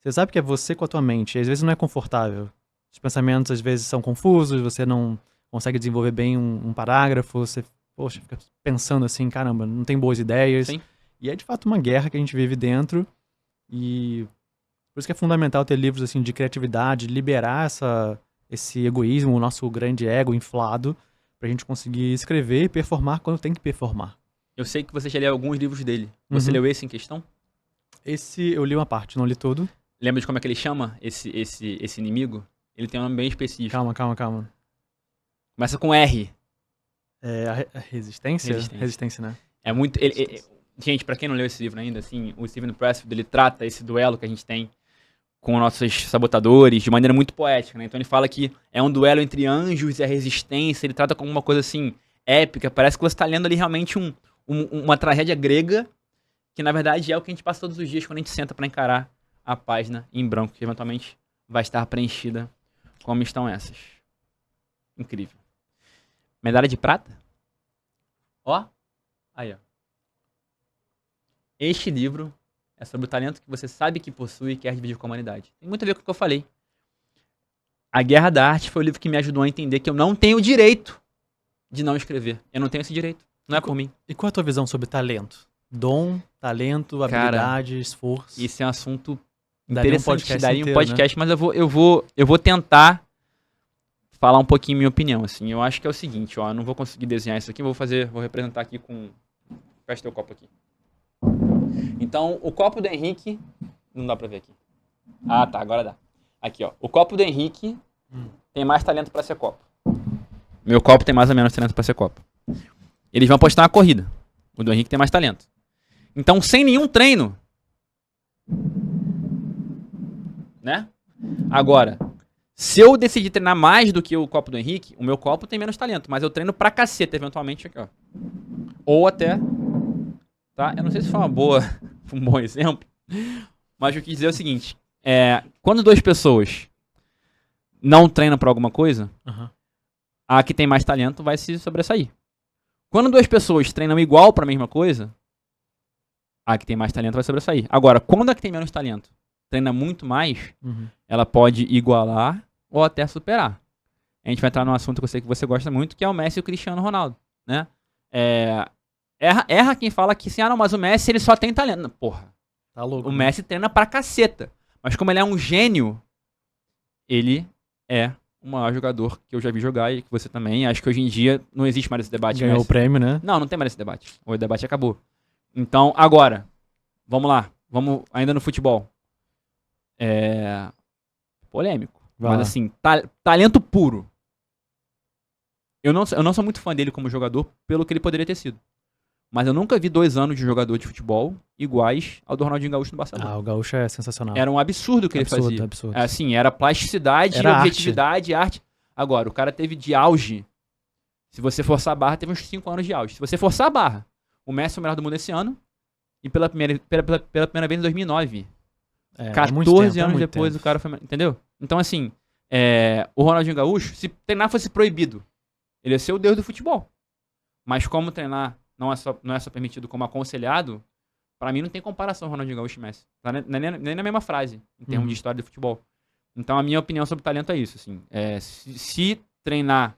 Você sabe que é você com a tua mente, e às vezes não é confortável. Os pensamentos às vezes são confusos, você não consegue desenvolver bem um parágrafo, você, poxa, fica pensando assim, caramba, não tem boas ideias. Sim. E é de fato uma guerra que a gente vive dentro, e por isso que é fundamental ter livros assim de criatividade, liberar esse egoísmo, o nosso grande ego inflado, pra gente conseguir escrever e performar quando tem que performar. Eu sei que você já leu alguns livros dele. Você leu esse em questão? Esse eu li uma parte, não li todo. Lembra de como é que ele chama esse inimigo? Ele tem um nome bem específico. Calma. Começa com R. É a resistência? Resistência, né? É muito... gente, pra quem não leu esse livro ainda, assim, o Steven Pressfield, ele trata esse duelo que a gente tem com nossos sabotadores de maneira muito poética, né? Então ele fala que é um duelo entre anjos e a resistência, ele trata como uma coisa, assim, épica. Parece que você tá lendo ali realmente uma tragédia grega, que na verdade é o que a gente passa todos os dias quando a gente senta pra encarar a página em branco, que eventualmente vai estar preenchida como estão essas. Incrível. Medalha de prata? Ó. Aí, ó. Este livro é sobre o talento que você sabe que possui e quer dividir com a humanidade. Tem muito a ver com o que eu falei. A Guerra da Arte foi o livro que me ajudou a entender que eu não tenho o direito de não escrever. Eu não tenho esse direito. Não é por mim. E qual é a tua visão sobre talento? Dom, talento, habilidade, esforço? Isso é um assunto Daria um interessante. podcast Daria um inteiro, podcast, mas eu vou tentar falar um pouquinho minha opinião, assim. Eu acho que é o seguinte, ó. Eu não vou conseguir desenhar isso aqui, vou representar aqui com... Fecha teu copo aqui. Então, o copo do Henrique... Não dá pra ver aqui. Ah, tá, agora dá. Aqui, ó. O copo do Henrique tem mais talento pra ser copo. Meu copo tem mais ou menos talento pra ser copo. Eles vão apostar uma corrida. O do Henrique tem mais talento. Então, sem nenhum treino... Né? Agora, se eu decidir treinar mais do que o copo do Henrique, o meu copo tem menos talento, mas eu treino pra caceta, eventualmente, aqui, ó. Ou até... Tá? Eu não sei se foi um bom exemplo, mas eu quis dizer o seguinte, quando duas pessoas não treinam pra alguma coisa, a que tem mais talento vai se sobressair. Quando duas pessoas treinam igual pra mesma coisa, a que tem mais talento vai sobressair. Agora, quando a que tem menos talento treina muito mais, ela pode igualar ou até superar. A gente vai entrar num assunto que eu sei que você gosta muito, que é o Messi e o Cristiano Ronaldo, né? Erra quem fala que assim, não, mas o Messi ele só tem talento. Porra, tá louco, o Messi treina pra caceta. Mas como ele é um gênio, ele é o maior jogador que eu já vi jogar e que você também. Acho que hoje em dia não existe mais esse debate. Ganhou o prêmio, né? Não tem mais esse debate. O debate acabou. Então, agora, vamos lá. Vamos ainda no futebol. Polêmico. Mas assim, talento puro. Eu não sou muito fã dele como jogador pelo que ele poderia ter sido. Mas eu nunca vi 2 anos de jogador de futebol iguais ao do Ronaldinho Gaúcho no Barcelona. Ah, o Gaúcho é sensacional. Era um absurdo o que ele fazia. Absurdo. Assim, era plasticidade, era objetividade, arte. Agora, o cara teve de auge. Se você forçar a barra, teve uns 5 anos de auge. Se você forçar a barra, o Messi foi o melhor do mundo esse ano. E pela primeira vez em 2009. 14 anos depois o cara foi... Entendeu? Então, assim, o Ronaldinho Gaúcho, se treinar fosse proibido, ele ia ser o deus do futebol. Mas como treinar não é só permitido como aconselhado, pra mim não tem comparação Ronaldinho Gaúcho e Messi. Tá nem na mesma frase, em termos de história de futebol. Então a minha opinião sobre talento é isso. Assim, se treinar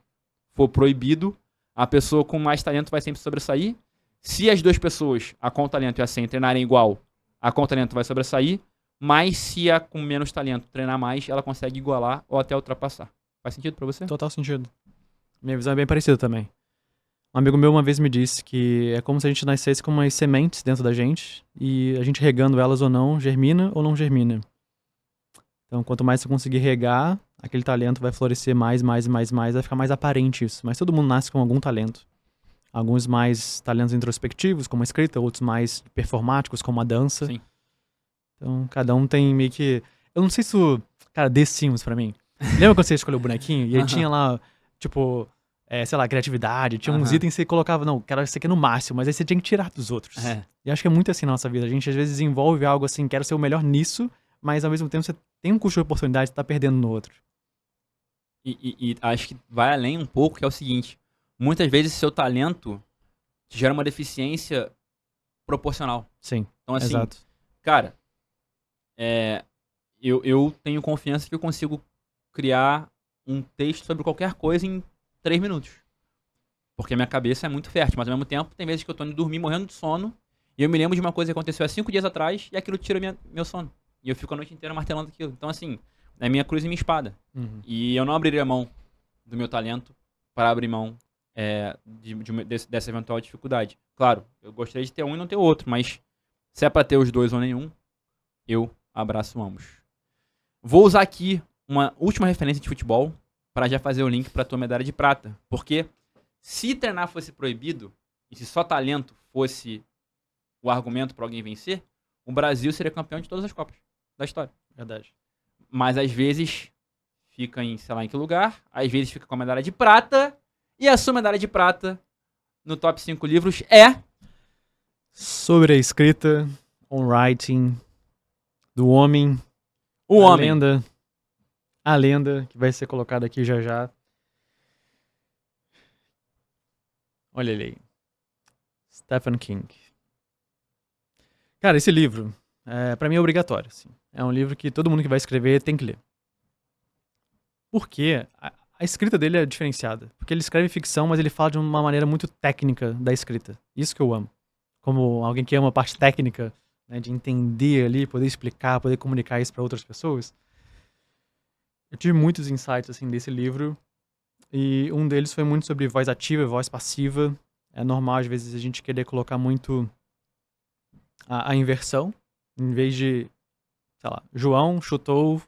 for proibido, a pessoa com mais talento vai sempre sobressair. Se as duas pessoas, a com talento e a sem, treinarem igual, a com talento vai sobressair. mas se a com menos talento treinar mais, ela consegue igualar ou até ultrapassar. Faz sentido pra você? Total sentido. Minha visão é bem parecida também. Um amigo meu uma vez me disse que é como se a gente nascesse com umas sementes dentro da gente e a gente regando elas ou não, germina ou não germina. Então, quanto mais você conseguir regar, aquele talento vai florescer mais, vai ficar mais aparente isso. Mas todo mundo nasce com algum talento. Alguns mais talentos introspectivos, como a escrita, outros mais performáticos, como a dança. Sim. Então, cada um tem meio que... Eu não sei se tu... Cara, The Sims pra mim. Lembra quando você escolheu o bonequinho? E aí tinha lá, tipo, sei lá, criatividade. Tinha uns itens que você colocava, não, quero esse aqui no máximo. Mas aí você tinha que tirar dos outros. É. E acho que é muito assim na nossa vida. A gente às vezes desenvolve algo assim, quero ser o melhor nisso, mas ao mesmo tempo você tem um custo de oportunidade, você tá perdendo no outro. E acho que vai além um pouco, que é o seguinte. Muitas vezes seu talento te gera uma deficiência proporcional. Sim, Então, assim, exato. cara, eu tenho confiança que eu consigo criar um texto sobre qualquer coisa em 3 minutos. Porque a minha cabeça é muito fértil, mas ao mesmo tempo tem vezes que eu tô indo dormir morrendo de sono e eu me lembro de uma coisa que aconteceu há 5 dias atrás e aquilo tira meu sono. E eu fico a noite inteira martelando aquilo. Então, assim, é minha cruz e minha espada. Uhum. E eu não abriria mão do meu talento para abrir mão dessa eventual dificuldade. Claro, eu gostaria de ter um e não ter outro, mas se é pra ter os dois ou nenhum, eu abraço ambos. Vou usar aqui uma última referência de futebol para já fazer o link para tua medalha de prata. Porque se treinar fosse proibido e se só talento fosse o argumento para alguém vencer, o Brasil seria campeão de todas as Copas da história. Verdade. Mas às vezes fica em, sei lá em que lugar, às vezes fica com a medalha de prata, e a sua medalha de prata no top 5 livros é... Sobre a escrita, on writing, do homem, O Homem. A lenda, que vai ser colocada aqui já já. Olha ele aí. Stephen King. Cara, esse livro, pra mim é obrigatório. Assim. É um livro que todo mundo que vai escrever tem que ler. Por quê? A escrita dele é diferenciada. Porque ele escreve ficção, mas ele fala de uma maneira muito técnica da escrita. Isso que eu amo. Como alguém que ama a parte técnica, né, de entender ali, poder explicar, poder comunicar isso para outras pessoas. Eu tive muitos insights assim desse livro. E um deles foi muito sobre voz ativa e voz passiva. É normal, às vezes, a gente querer colocar muito a inversão. Em vez de, sei lá, João chutou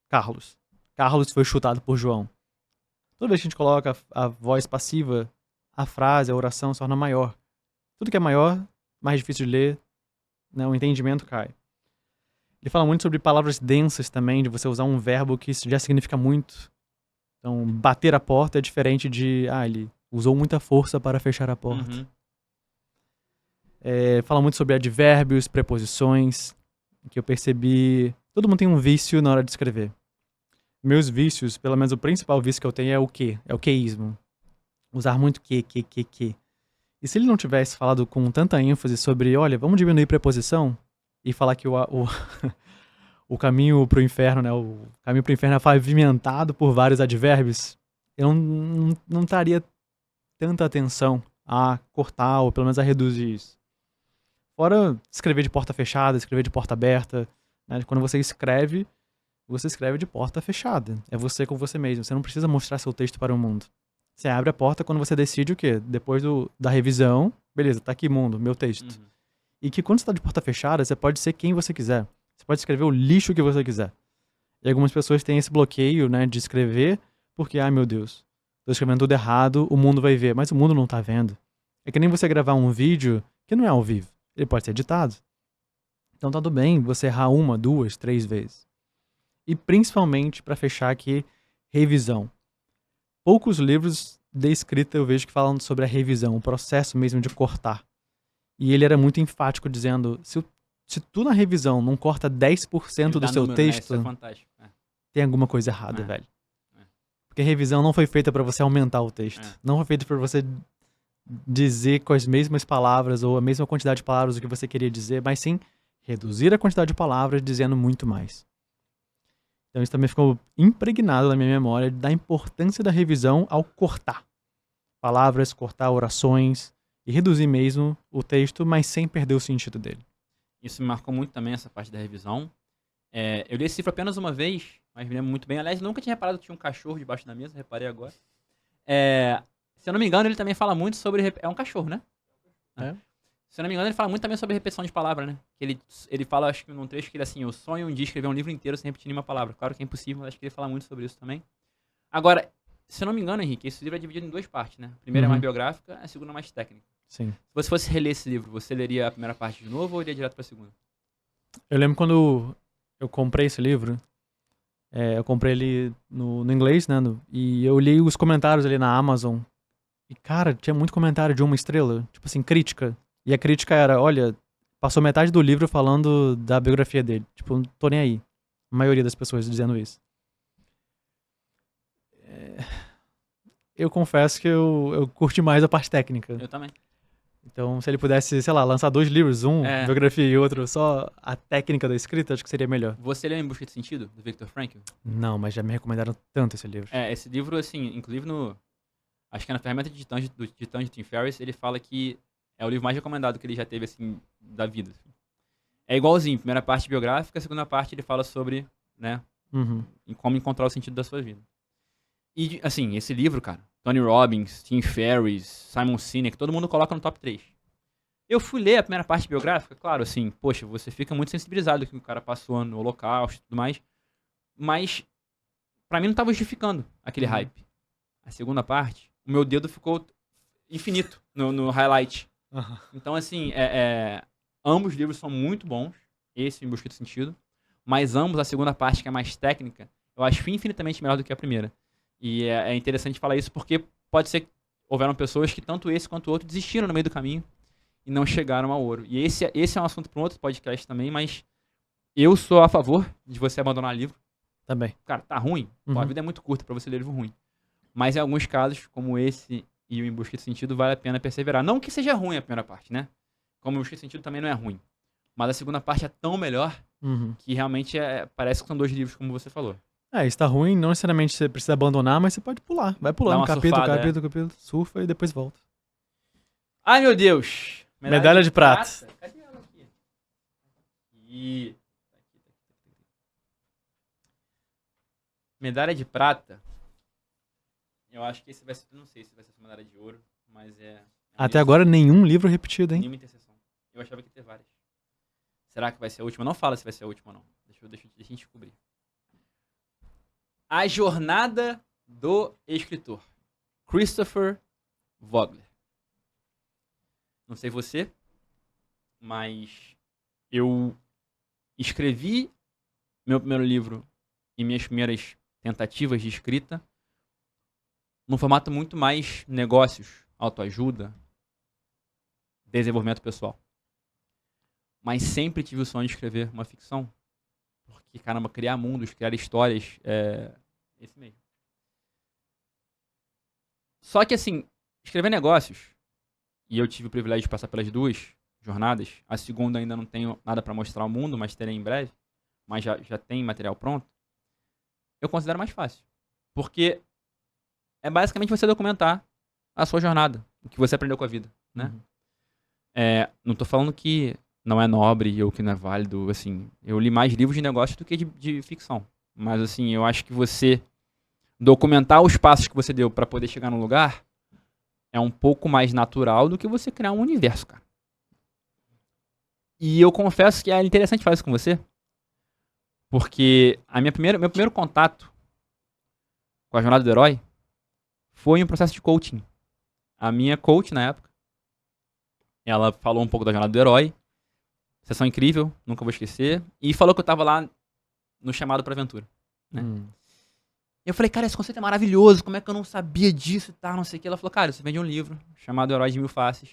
Carlos. Carlos foi chutado por João. Toda vez que a gente coloca a voz passiva, a frase, a oração se torna maior. Tudo que é maior, mais difícil de ler, né, o entendimento cai. Ele fala muito sobre palavras densas também, de você usar um verbo que já significa muito. Então, bater a porta é diferente de, ele usou muita força para fechar a porta. Uhum. Fala muito sobre advérbios, preposições, que eu percebi... Todo mundo tem um vício na hora de escrever. Meus vícios, pelo menos o principal vício que eu tenho é o quê? É o queísmo. Usar muito que. E se ele não tivesse falado com tanta ênfase sobre, olha, vamos diminuir preposição e falar que o caminho pro inferno, né? O caminho pro inferno é pavimentado por vários advérbios, eu não estaria tanta atenção a cortar ou pelo menos a reduzir isso. Fora escrever de porta fechada, escrever de porta aberta, né? Quando você escreve de porta fechada. É você com você mesmo. Você não precisa mostrar seu texto para o mundo. Você abre a porta quando você decide o quê? Depois da revisão, beleza, tá aqui mundo, meu texto. Uhum. E que quando você tá de porta fechada, você pode ser quem você quiser. Você pode escrever o lixo que você quiser. E algumas pessoas têm esse bloqueio, né, de escrever porque, meu Deus, tô escrevendo tudo errado, o mundo vai ver. Mas o mundo não tá vendo. É que nem você gravar um vídeo que não é ao vivo. Ele pode ser editado. Então tá tudo bem você errar 1, 2, 3 vezes. E principalmente, para fechar aqui, revisão. Poucos livros de escrita eu vejo que falam sobre a revisão, o processo mesmo de cortar. E ele era muito enfático dizendo, se tu na revisão não corta 10% do seu texto, né? Isso é fantástico. tem alguma coisa errada, velho. Porque a revisão não foi feita para você aumentar o texto. Não foi feita para você dizer com as mesmas palavras ou a mesma quantidade de palavras o que você queria dizer, mas sim reduzir a quantidade de palavras dizendo muito mais. Então isso também ficou impregnado na minha memória da importância da revisão ao cortar palavras, cortar orações e reduzir mesmo o texto, mas sem perder o sentido dele. Isso me marcou muito também, essa parte da revisão. Eu li esse livro apenas uma vez, mas me lembro muito bem. Aliás, nunca tinha reparado que tinha um cachorro debaixo da mesa, reparei agora. Se eu não me engano, ele também fala muito sobre... É um cachorro, né? É? Se eu não me engano, ele fala muito também sobre repetição de palavra, né? Que ele fala, acho que num trecho que ele assim, eu sonho um dia escrever um livro inteiro sem repetir nenhuma palavra. Claro que é impossível, mas acho que ele fala muito sobre isso também. Agora, se eu não me engano, Henrique, esse livro é dividido em duas partes, né? A primeira é mais biográfica, a segunda é mais técnica. Sim. Se você fosse reler esse livro, você leria a primeira parte de novo ou iria direto pra segunda? Eu lembro quando eu comprei esse livro, eu comprei ele no inglês, né? E eu li os comentários ali na Amazon. E, cara, tinha muito comentário de 1 estrela. Tipo assim, crítica. E a crítica era, olha, passou metade do livro falando da biografia dele. Tipo, não tô nem aí. A maioria das pessoas dizendo isso. Eu confesso que eu curti mais a parte técnica. Eu também. Então, se ele pudesse, sei lá, lançar 2 livros, um biografia e outro, só a técnica da escrita, acho que seria melhor. Você leu Em Busca de Sentido, do Viktor Frankl? Não, mas já me recomendaram tanto esse livro. Esse livro, assim, inclusive acho que é na ferramenta de Titãs do Tim Ferriss, ele fala que é o livro mais recomendado que ele já teve, assim, da vida. É igualzinho, primeira parte biográfica, a segunda parte ele fala sobre, né, em como encontrar o sentido da sua vida. E, assim, esse livro, cara, Tony Robbins, Tim Ferriss, Simon Sinek, todo mundo coloca no top 3. Eu fui ler a primeira parte biográfica, claro, assim, poxa, você fica muito sensibilizado com o que o cara passou no Holocausto e tudo mais, mas pra mim não tava justificando aquele hype. A segunda parte, o meu dedo ficou infinito no highlight. Então, assim, ambos os livros são muito bons, esse Em Busca do Sentido, mas ambos, a segunda parte, que é mais técnica, eu acho infinitamente melhor do que a primeira. E é interessante falar isso porque pode ser que houveram pessoas que tanto esse quanto o outro desistiram no meio do caminho e não chegaram ao ouro. E esse é um assunto para um outro podcast também, mas eu sou a favor de você abandonar livro. Também. Cara, tá ruim? Pô, a vida é muito curta para você ler livro ruim. Mas em alguns casos, como esse e o Em Busca de Sentido, vale a pena perseverar. Não que seja ruim a primeira parte, né? Como o Em Busca de Sentido também não é ruim. Mas a segunda parte é tão melhor que realmente parece que são 2 livros, como você falou. Está ruim, não necessariamente você precisa abandonar, mas você pode pular. Vai pulando, capítulo, surfa e depois volta. Ai, meu Deus! Medalha de prata. Cadê ela aqui? Aqui. Medalha de prata. Eu acho que esse vai ser, não sei se vai ser medalha de ouro, mas Até agora nenhum livro repetido, hein? Nenhuma interseção. Eu achava que ia ter várias. Será que vai ser a última? Não fala se vai ser a última, não. Deixa a gente descobrir. A Jornada do Escritor. Christopher Vogler. Não sei você, mas eu escrevi meu primeiro livro e minhas primeiras tentativas de escrita num formato muito mais negócios, autoajuda, desenvolvimento pessoal. Mas sempre tive o sonho de escrever uma ficção. Porque, caramba, criar mundos, criar histórias, esse mesmo. Só que, assim, escrever negócios, e eu tive o privilégio de passar pelas 2 jornadas, a segunda ainda não tenho nada para mostrar ao mundo, mas terei em breve, mas já tem material pronto, eu considero mais fácil. Porque é basicamente você documentar a sua jornada, o que você aprendeu com a vida, né? Não tô falando que não é nobre ou que não é válido, assim, eu li mais livros de negócio do que de ficção, mas assim, eu acho que você documentar os passos que você deu para poder chegar no lugar é um pouco mais natural do que você criar um universo, cara. E eu confesso que é interessante falar isso com você, porque meu primeiro contato com a Jornada do Herói foi um processo de coaching. A minha coach, na época, ela falou um pouco da Jornada do Herói, sessão incrível, nunca vou esquecer, e falou que eu tava lá no chamado pra aventura, né? Eu falei, cara, esse conceito é maravilhoso, como é que eu não sabia disso e tal, não sei o que. Ela falou, cara, você vende um livro chamado Herói de Mil Faces,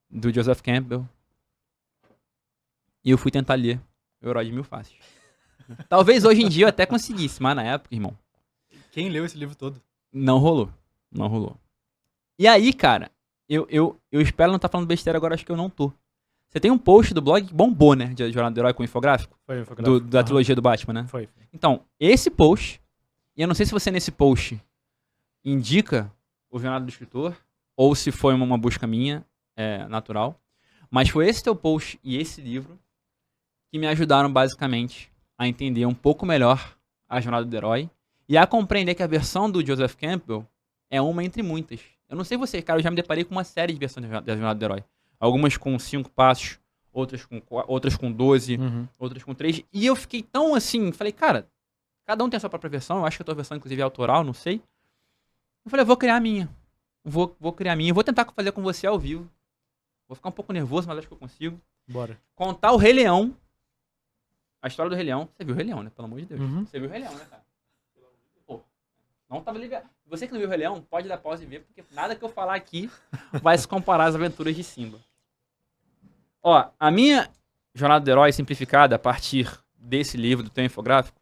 do Joseph Campbell, e eu fui tentar ler o Herói de Mil Faces. Talvez hoje em dia eu até conseguisse, mas na época, irmão, Quem leu esse livro todo? não rolou. Não rolou. E aí, cara, eu espero não estar falando besteira agora, acho que eu não tô. Você tem um post do blog que bombou, né? De Jornada do Herói com infográfico? Foi infográfico. Da trilogia do Batman, né? Foi. Então, esse post, e eu não sei se você nesse post indica o Jornada do Escritor, ou se foi uma busca minha, natural, mas foi esse teu post e esse livro que me ajudaram basicamente a entender um pouco melhor a jornada do herói e a compreender que a versão do Joseph Campbell é uma entre muitas. Eu não sei você, cara, eu já me deparei com uma série de versões da jornada do herói. Algumas com 5 passos, outras com 12, outras com 3. E eu fiquei tão assim, falei, cara, cada um tem a sua própria versão. Eu acho que a tua versão, inclusive, é autoral, não sei. Eu falei, eu vou criar a minha. Vou criar a minha. Vou tentar fazer com você ao vivo. Vou ficar um pouco nervoso, mas acho que eu consigo. Bora. Contar o Rei Leão. A história do Rei Leão. Você viu o Rei Leão, né? Pelo amor de Deus. Uhum. Você viu o Rei Leão, né, cara? Pô, não tava ligado. Você que não viu o Rei Leão, pode dar pausa e ver, porque nada que eu falar aqui vai se comparar às aventuras de Simba. Ó, a minha jornada do herói simplificada a partir desse livro, do teu infográfico,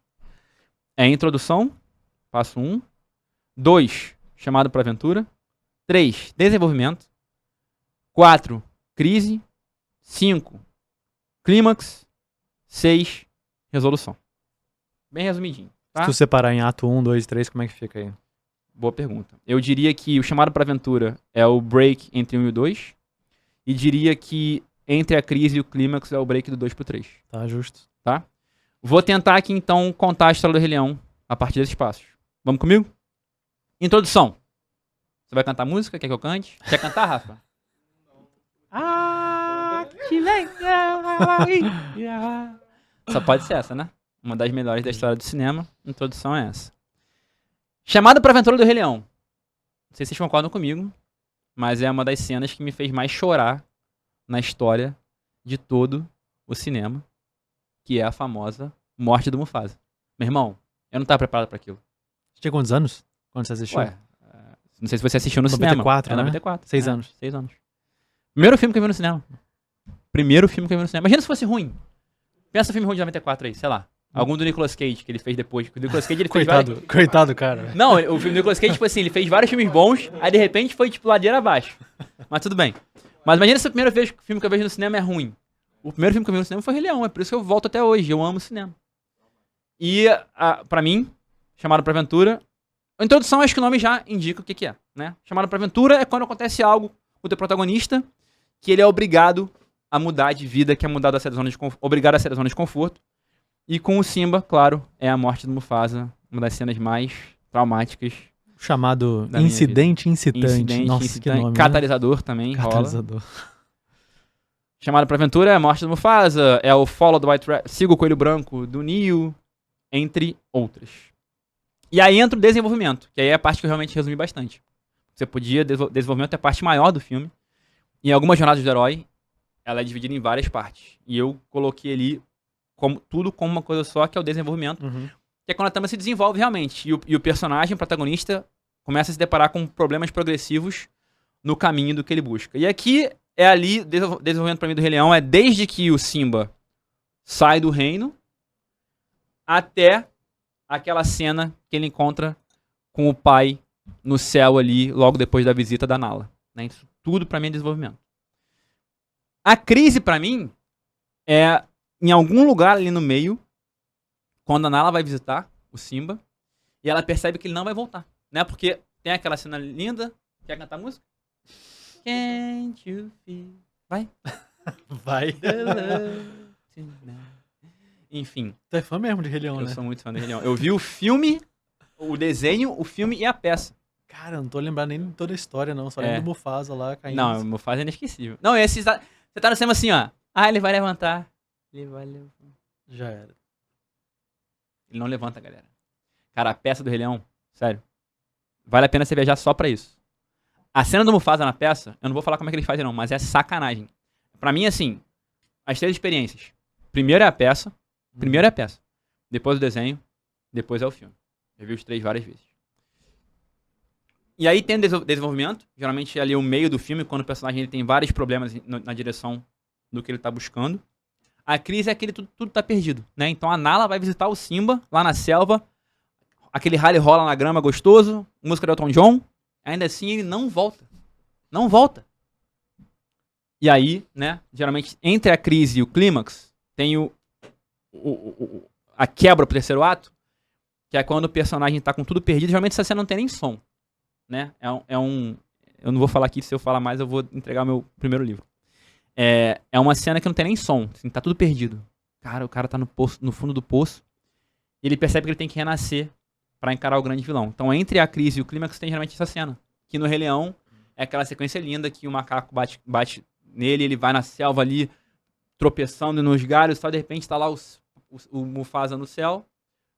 é a introdução, passo 1. 2, chamado para aventura. 3, desenvolvimento. 4, crise. 5, clímax. 6, resolução. Bem resumidinho, tá? Se tu separar em ato 1, 2, 3, como é que fica aí? Boa pergunta. Eu diria que o chamado para aventura é o break entre 1 e o 2. E diria que entre a crise e o clímax é o break do 2 pro 3. Tá, justo. Tá? Vou tentar aqui então contar a história do Rei Leão a partir desses passos. Vamos comigo? Introdução. Você vai cantar música? Quer que eu cante? Quer cantar, Rafa? Ah, que legal! Só pode ser essa, né? Uma das melhores da história do cinema. Introdução é essa. Chamada para aventura do Rei Leão. Não sei se vocês concordam comigo, mas é uma das cenas que me fez mais chorar na história de todo o cinema, que é a famosa morte do Mufasa. Meu irmão, eu não tava preparado para aquilo. Você tinha quantos anos quando você assistiu? Ué, não sei se você assistiu no 94, cinema. né? 94. 6 anos. 6 anos. Primeiro filme que eu vi no cinema. Primeiro filme que eu vi no cinema. Imagina se fosse ruim. Pensa no filme ruim de 94 aí, sei lá. Algum do Nicolas Cage que ele fez depois. O Nicolas Cage ele fez Coitado, cara. Não, o filme do Nicolas Cage, tipo assim, ele fez vários filmes bons, aí de repente foi, tipo, ladeira abaixo. Mas tudo bem. Mas imagina se o primeiro filme que eu vejo no cinema é ruim. O primeiro filme que eu vi no cinema foi Rei Leão, é por isso que eu volto até hoje, eu amo cinema. E, pra mim, chamado pra aventura, a introdução acho que o nome já indica o que é, né? Chamado pra aventura é quando acontece algo com o teu protagonista, que ele é obrigado a mudar de vida, que é mudar obrigado a sair da zona de conforto. E com o Simba, claro, é a morte do Mufasa, uma das cenas mais traumáticas. Chamado incidente incitante. Nossa, que nome, catalisador, né? Também catalisador. rola. Chamado pra aventura é a morte do Mufasa, é o Follow the White Rabbit, Siga o Coelho Branco do Neo, entre outras. E aí entra o desenvolvimento, que aí é a parte que eu realmente resumi bastante. Você podia, desenvolvimento é a parte maior do filme. Em algumas jornadas do herói, ela é dividida em várias partes. E eu coloquei ali tudo como uma coisa só, que é o desenvolvimento. Uhum. Que é quando a trama se desenvolve realmente. E o personagem, o protagonista, começa a se deparar com problemas progressivos no caminho do que ele busca. E aqui é ali, desenvolvimento pra mim do Rei Leão, é desde que o Simba sai do reino até aquela cena que ele encontra com o pai no céu ali, logo depois da visita da Nala. Né? Isso tudo pra mim é desenvolvimento. A crise pra mim é em algum lugar ali no meio, quando a Nala vai visitar o Simba, e ela percebe que ele não vai voltar, né? Porque tem aquela cena linda. Quer cantar a música? Can't you feel... Vai. Vai. Enfim. Tu é fã mesmo de Rei Leão, né? Eu sou muito fã do Rei Leão. Eu vi o filme, o desenho, o filme e a peça. Cara, eu não tô lembrando nem de toda a história, não. Só lembro do Mufasa lá caindo. Não, o Mufasa é inesquecível. Não, você tá no cinema assim, ó. Ah, ele vai levantar. Ele vai levantar. Já era. Ele não levanta, galera. Cara, a peça do Rei Leão, sério. Vale a pena você viajar só pra isso. A cena do Mufasa na peça, eu não vou falar como é que ele faz não, mas é sacanagem. Pra mim, assim, as 3 experiências. Primeiro é a peça. Primeiro é a peça. Depois o desenho. Depois é o filme. Eu vi os 3 várias vezes. E aí tem desenvolvimento. Geralmente é ali o meio do filme, quando o personagem ele tem vários problemas na direção do que ele tá buscando. A crise é que tudo tá perdido, né? Então a Nala vai visitar o Simba lá na selva. Aquele rally rola na grama gostoso. Música do Elton John. Ainda assim ele não volta. Não volta. E aí, né? Geralmente entre a crise e o clímax tem a quebra pro terceiro ato. Que é quando o personagem tá com tudo perdido. Geralmente essa cena não tem nem som. Né? Eu não vou falar aqui, se eu falar mais eu vou entregar o meu primeiro livro. É uma cena que não tem nem som, assim, tá tudo perdido. Cara, o cara tá no fundo do poço. E ele percebe que ele tem que renascer pra encarar o grande vilão. Então, entre a crise e o clímax, tem geralmente essa cena. Que no Rei Leão é aquela sequência linda que o macaco bate nele, ele vai na selva ali, tropeçando nos galhos, tal, de repente tá lá o Mufasa no céu.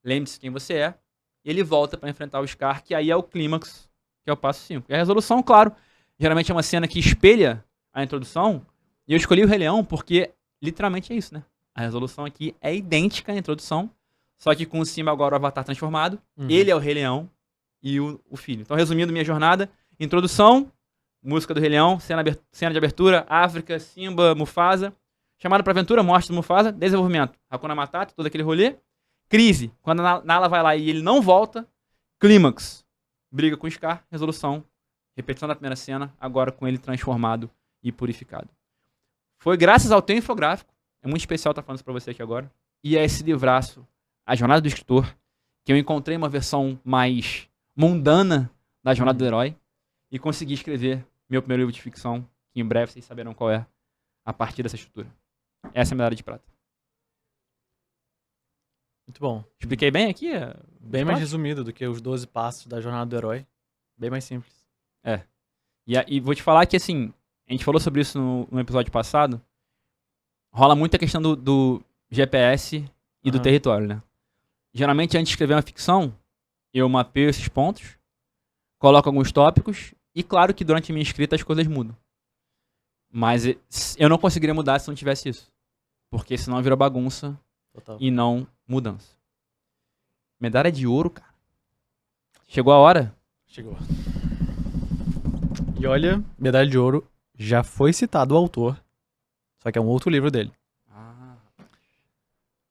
Lembre-se quem você é. E ele volta pra enfrentar o Scar, que aí é o clímax, que é o passo 5. E a resolução, claro, geralmente é uma cena que espelha a introdução. E eu escolhi o Rei Leão porque literalmente é isso, né? A resolução aqui é idêntica à introdução, só que com o Simba agora o Avatar transformado. Ele é o Rei Leão e o filho. Então, resumindo minha jornada, introdução, música do Rei Leão, cena de abertura, África, Simba, Mufasa. Chamada pra aventura, morte do Mufasa, desenvolvimento, Hakuna Matata, todo aquele rolê. Crise, quando a Nala vai lá e ele não volta. Clímax, briga com o Scar, resolução, repetição da primeira cena, agora com ele transformado e purificado. Foi graças ao teu infográfico, é muito especial estar falando isso pra você aqui agora, e é esse livraço, A Jornada do Escritor, que eu encontrei uma versão mais mundana da Jornada do Herói e consegui escrever meu primeiro livro de ficção, que em breve vocês saberão qual é, a partir dessa estrutura. Essa é a medalha de prata. Muito bom. Expliquei bem aqui? Bem mais resumido do que os 12 passos da Jornada do Herói. Bem mais simples. E vou te falar que, assim, a gente falou sobre isso no episódio passado, rola muito a questão do GPS e do território, né? Geralmente, antes de escrever uma ficção, eu mapeio esses pontos, coloco alguns tópicos, e claro que durante a minha escrita as coisas mudam. Mas eu não conseguiria mudar se não tivesse isso. Porque senão vira bagunça. Total. E não mudança. Medalha de ouro, cara. Chegou a hora? Chegou. E olha, medalha de ouro já foi citado o autor, só que é um outro livro dele.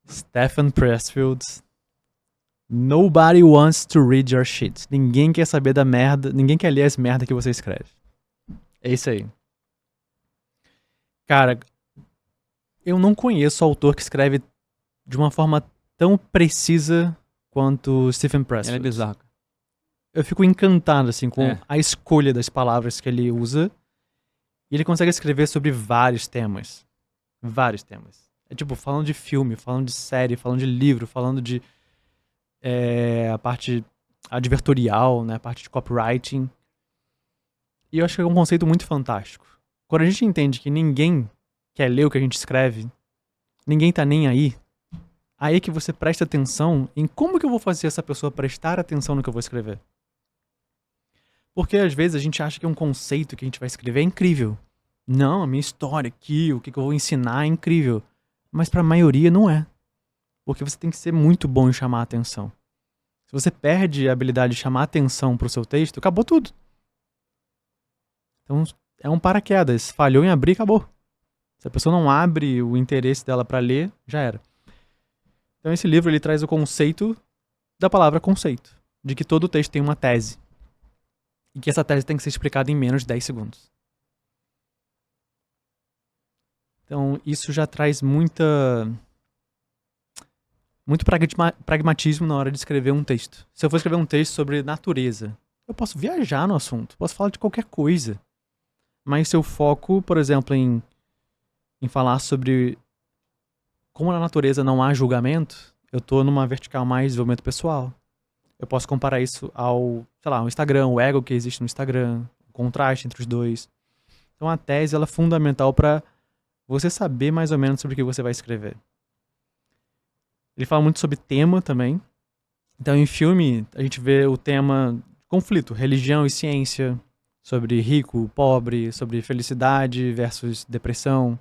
Stephen Pressfield's Nobody Wants to Read Your Shit. Ninguém quer saber da merda, ninguém quer ler as merda que você escreve. É isso aí. Cara, eu não conheço autor que escreve de uma forma tão precisa quanto Stephen Pressfield. Ele é bizarro. Eu fico encantado, assim, com a escolha das palavras que ele usa. E ele consegue escrever sobre vários temas. Vários temas. É tipo, falando de filme, falando de série, falando de livro, falando de a parte advertorial, né, a parte de copywriting. E eu acho que é um conceito muito fantástico. Quando a gente entende que ninguém quer ler o que a gente escreve, ninguém tá nem aí é que você presta atenção em como que eu vou fazer essa pessoa prestar atenção no que eu vou escrever. Porque às vezes a gente acha que um conceito que a gente vai escrever é incrível. Não, a minha história aqui, o que eu vou ensinar é incrível. Mas pra maioria não é. Porque você tem que ser muito bom em chamar a atenção. Se você perde a habilidade de chamar a atenção pro seu texto, acabou tudo. Então é um paraquedas. Falhou em abrir, acabou. Se a pessoa não abre o interesse dela pra ler, já era. Então esse livro ele traz o conceito da palavra conceito. De que todo texto tem uma tese. E que essa tese tem que ser explicada em menos de 10 segundos. Então isso já traz muito pragmatismo na hora de escrever um texto. Se eu for escrever um texto sobre natureza, eu posso viajar no assunto, posso falar de qualquer coisa. Mas se eu foco, por exemplo, em falar sobre como na natureza não há julgamento, eu tô numa vertical mais desenvolvimento pessoal. Eu posso comparar isso ao, sei lá, o Instagram, o ego que existe no Instagram, o contraste entre os dois. Então a tese ela é fundamental para você saber mais ou menos sobre o que você vai escrever. Ele fala muito sobre tema também. Então em filme a gente vê o tema conflito, religião e ciência, sobre rico, pobre, sobre felicidade versus depressão.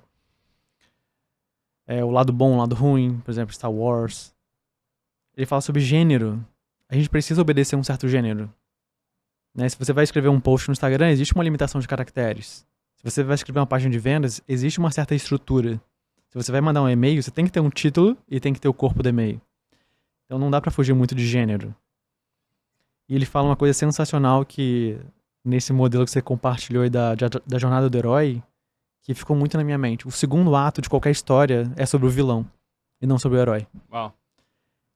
O lado bom, o lado ruim, por exemplo, Star Wars. Ele fala sobre gênero. A gente precisa obedecer um certo gênero. Né? Se você vai escrever um post no Instagram, existe uma limitação de caracteres. Se você vai escrever uma página de vendas, existe uma certa estrutura. Se você vai mandar um e-mail, você tem que ter um título e tem que ter o corpo do e-mail. Então não dá pra fugir muito de gênero. E ele fala uma coisa sensacional que, nesse modelo que você compartilhou aí da jornada do herói, que ficou muito na minha mente. O segundo ato de qualquer história é sobre o vilão, e não sobre o herói. Uau.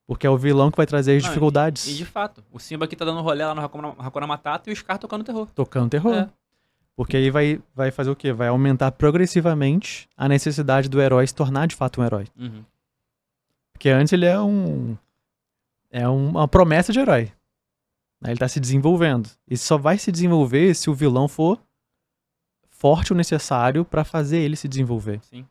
Porque é o vilão que vai trazer as dificuldades. E de fato, o Simba aqui tá dando rolê lá no Hakuna Matata e o Scar tocando terror. Tocando terror. Porque aí vai fazer o quê? Vai aumentar progressivamente a necessidade do herói se tornar de fato um herói. Uhum. Porque antes ele é uma promessa de herói. Ele tá se desenvolvendo. E só vai se desenvolver se o vilão for forte o necessário pra fazer ele se desenvolver. Sim.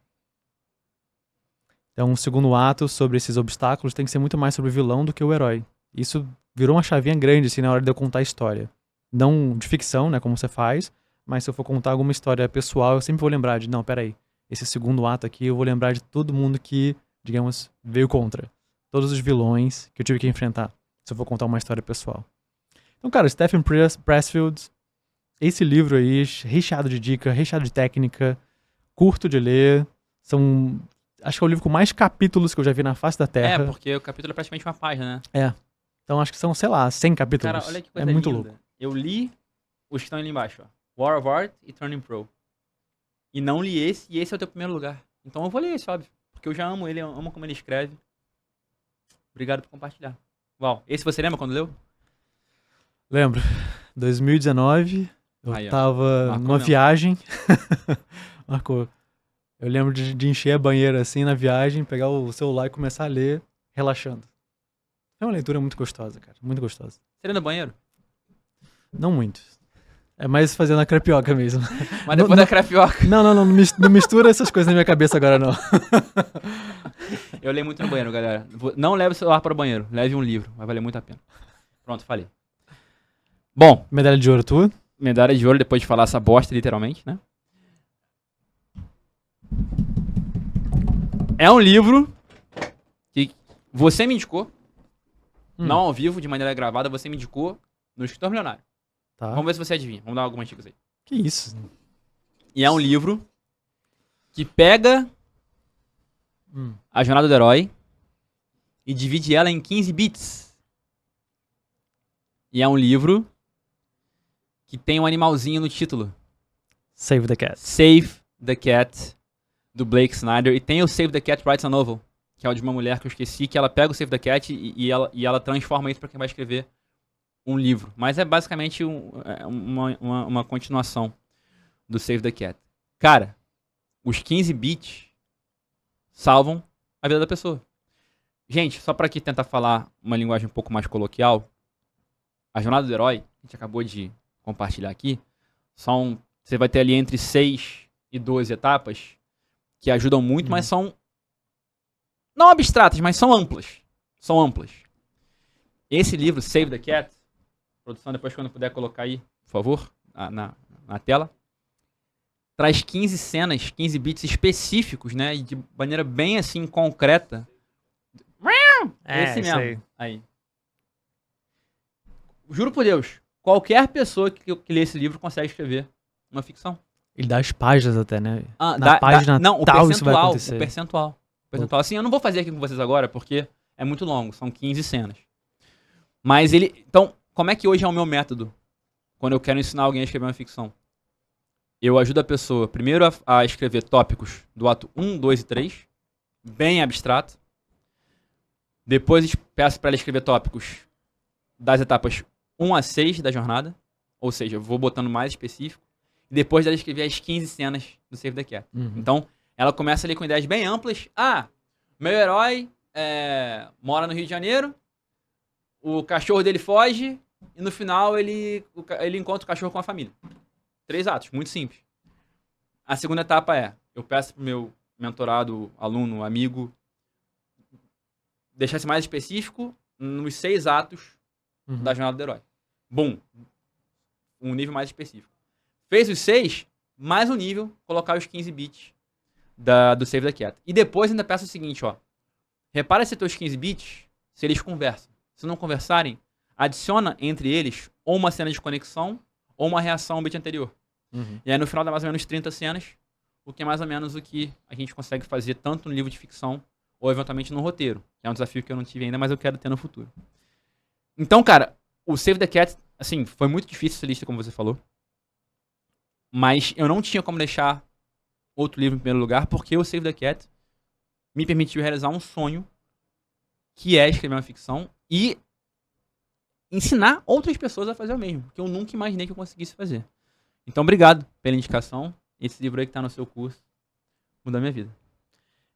Então, o segundo ato sobre esses obstáculos tem que ser muito mais sobre o vilão do que o herói. Isso virou uma chavinha grande, assim, na hora de eu contar a história. Não de ficção, né, como você faz, mas se eu for contar alguma história pessoal, eu sempre vou lembrar de, não, peraí, esse segundo ato aqui, eu vou lembrar de todo mundo que, digamos, veio contra. Todos os vilões que eu tive que enfrentar, se eu for contar uma história pessoal. Então, cara, Stephen Pressfield, esse livro aí, recheado de dica, recheado de técnica, curto de ler, acho que é o livro com mais capítulos que eu já vi na face da Terra. Porque o capítulo é praticamente uma página, né? Então acho que são, sei lá, 100 capítulos. Cara, olha que coisa muito linda. louco. Eu li os que estão ali embaixo, ó. War of Art e Turning Pro. E não li esse, e esse é o teu primeiro lugar. Então eu vou ler esse, óbvio. Porque eu já amo ele, eu amo como ele escreve. Obrigado por compartilhar. Uau, esse você lembra quando leu? Lembro. 2019, eu tava Marcou numa mesmo. viagem. Marcou. Eu lembro de encher a banheira assim na viagem, pegar o celular e começar a ler, relaxando. É uma leitura muito gostosa, cara. Muito gostosa. Você leu no banheiro? Não muito. É mais fazendo a crepioca mesmo. Mas depois da crepioca. Não mistura essas coisas na minha cabeça agora, não. Eu leio muito no banheiro, galera. Não leve o celular para o banheiro. Leve um livro. Vai valer muito a pena. Pronto, falei. Bom, Medalha de ouro tua? medalha de ouro depois de falar essa bosta, literalmente, né? É um livro que você me indicou. Não ao vivo, de maneira gravada, você me indicou no Escritor Milionário. Tá. Vamos ver se você adivinha. Vamos dar algumas dicas aí. Que isso? E é um livro que pega a jornada do herói e divide ela em 15 bits. E é um livro que tem um animalzinho no título. Save the Cat. Save the Cat, do Blake Snyder. E tem o Save the Cat Writes a Novel, que é o de uma mulher que eu esqueci, que ela pega o Save the Cat e ela transforma isso pra quem vai escrever um livro. Mas é basicamente uma continuação do Save the Cat. Cara, os 15 bits salvam a vida da pessoa. Gente, só pra aqui tentar falar uma linguagem um pouco mais coloquial, a jornada do herói, a gente acabou de compartilhar aqui, você vai ter ali entre 6 e 12 etapas que ajudam muito, mas são não abstratas, mas são amplas. São amplas. Esse livro, Save the Cat, produção, depois quando puder colocar aí, por favor, na tela, traz 15 cenas, 15 bits específicos, né, e de maneira bem assim concreta. Esse mesmo. Aí. Juro por Deus, qualquer pessoa que lê esse livro consegue escrever uma ficção. Ele dá as páginas até, né? Na página não, tal isso vai acontecer. O percentual. Assim, eu não vou fazer aqui com vocês agora, porque é muito longo, são 15 cenas. Mas então, como é que hoje é o meu método? Quando eu quero ensinar alguém a escrever uma ficção. Eu ajudo a pessoa, primeiro, a escrever tópicos do ato 1, 2 e 3, bem abstrato. Depois peço para ela escrever tópicos das etapas 1 a 6 da jornada, ou seja, eu vou botando mais específico. E depois dela escrever as 15 cenas do Save the Cat. Então, ela começa ali com ideias bem amplas. Meu herói mora no Rio de Janeiro, o cachorro dele foge, e no final ele encontra o cachorro com a família. 3 atos, muito simples. A segunda etapa eu peço pro meu mentorado, aluno, amigo, deixar-se mais específico nos 6 atos da jornada do herói. Bum! Um nível mais específico. Fez os 6, mais um nível, colocar os 15 bits do Save the Cat. E depois ainda peço o seguinte, ó. Repara se teus 15 bits, se eles conversam. Se não conversarem, adiciona entre eles ou uma cena de conexão ou uma reação ao bit anterior. E aí no final dá mais ou menos 30 cenas, o que é mais ou menos o que a gente consegue fazer tanto no livro de ficção ou eventualmente no roteiro, que é um desafio que eu não tive ainda, mas eu quero ter no futuro. Então, cara, o Save the Cat, assim, foi muito difícil essa lista, como você falou. Mas eu não tinha como deixar outro livro em primeiro lugar, porque o Save the Cat me permitiu realizar um sonho, que é escrever uma ficção e ensinar outras pessoas a fazer o mesmo, que eu nunca imaginei que eu conseguisse fazer. Então, obrigado pela indicação. Esse livro aí que tá no seu curso mudou a minha vida.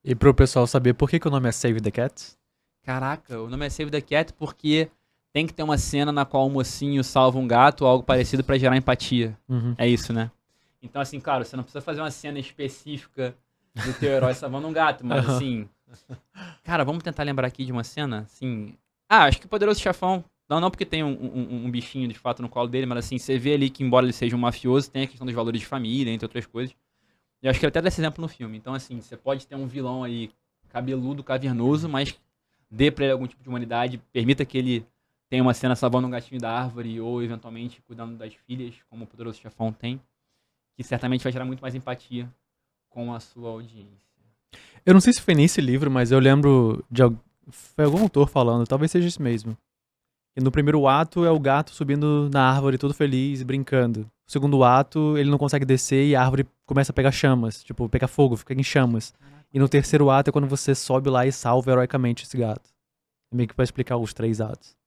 E pro pessoal saber por que o nome é Save the Cat? Caraca, o nome é Save the Cat porque tem que ter uma cena na qual o mocinho salva um gato ou algo parecido pra gerar empatia. Uhum. É isso, né? Então, assim, claro, você não precisa fazer uma cena específica do teu herói salvando um gato, mas Aham. assim. Cara, vamos tentar lembrar aqui de uma cena, assim. Ah, acho que o Poderoso Chefão. Não porque tem um bichinho de fato no colo dele, mas assim, você vê ali que, embora ele seja um mafioso, tem a questão dos valores de família, entre outras coisas. E eu acho que ele até dá esse exemplo no filme. Então, assim, você pode ter um vilão aí cabeludo, cavernoso, mas dê pra ele algum tipo de humanidade, permita que ele tenha uma cena salvando um gatinho da árvore ou, eventualmente, cuidando das filhas, como o Poderoso Chefão tem, que certamente vai gerar muito mais empatia com a sua audiência. Eu não sei se foi nesse livro, mas eu lembro de foi algum autor falando, talvez seja esse mesmo. E no primeiro ato é o gato subindo na árvore todo feliz, brincando. No segundo ato, ele não consegue descer e a árvore começa a pegar chamas, tipo, pegar fogo, fica em chamas. E no terceiro ato é quando você sobe lá e salva heroicamente esse gato. É meio que pra explicar os 3 atos.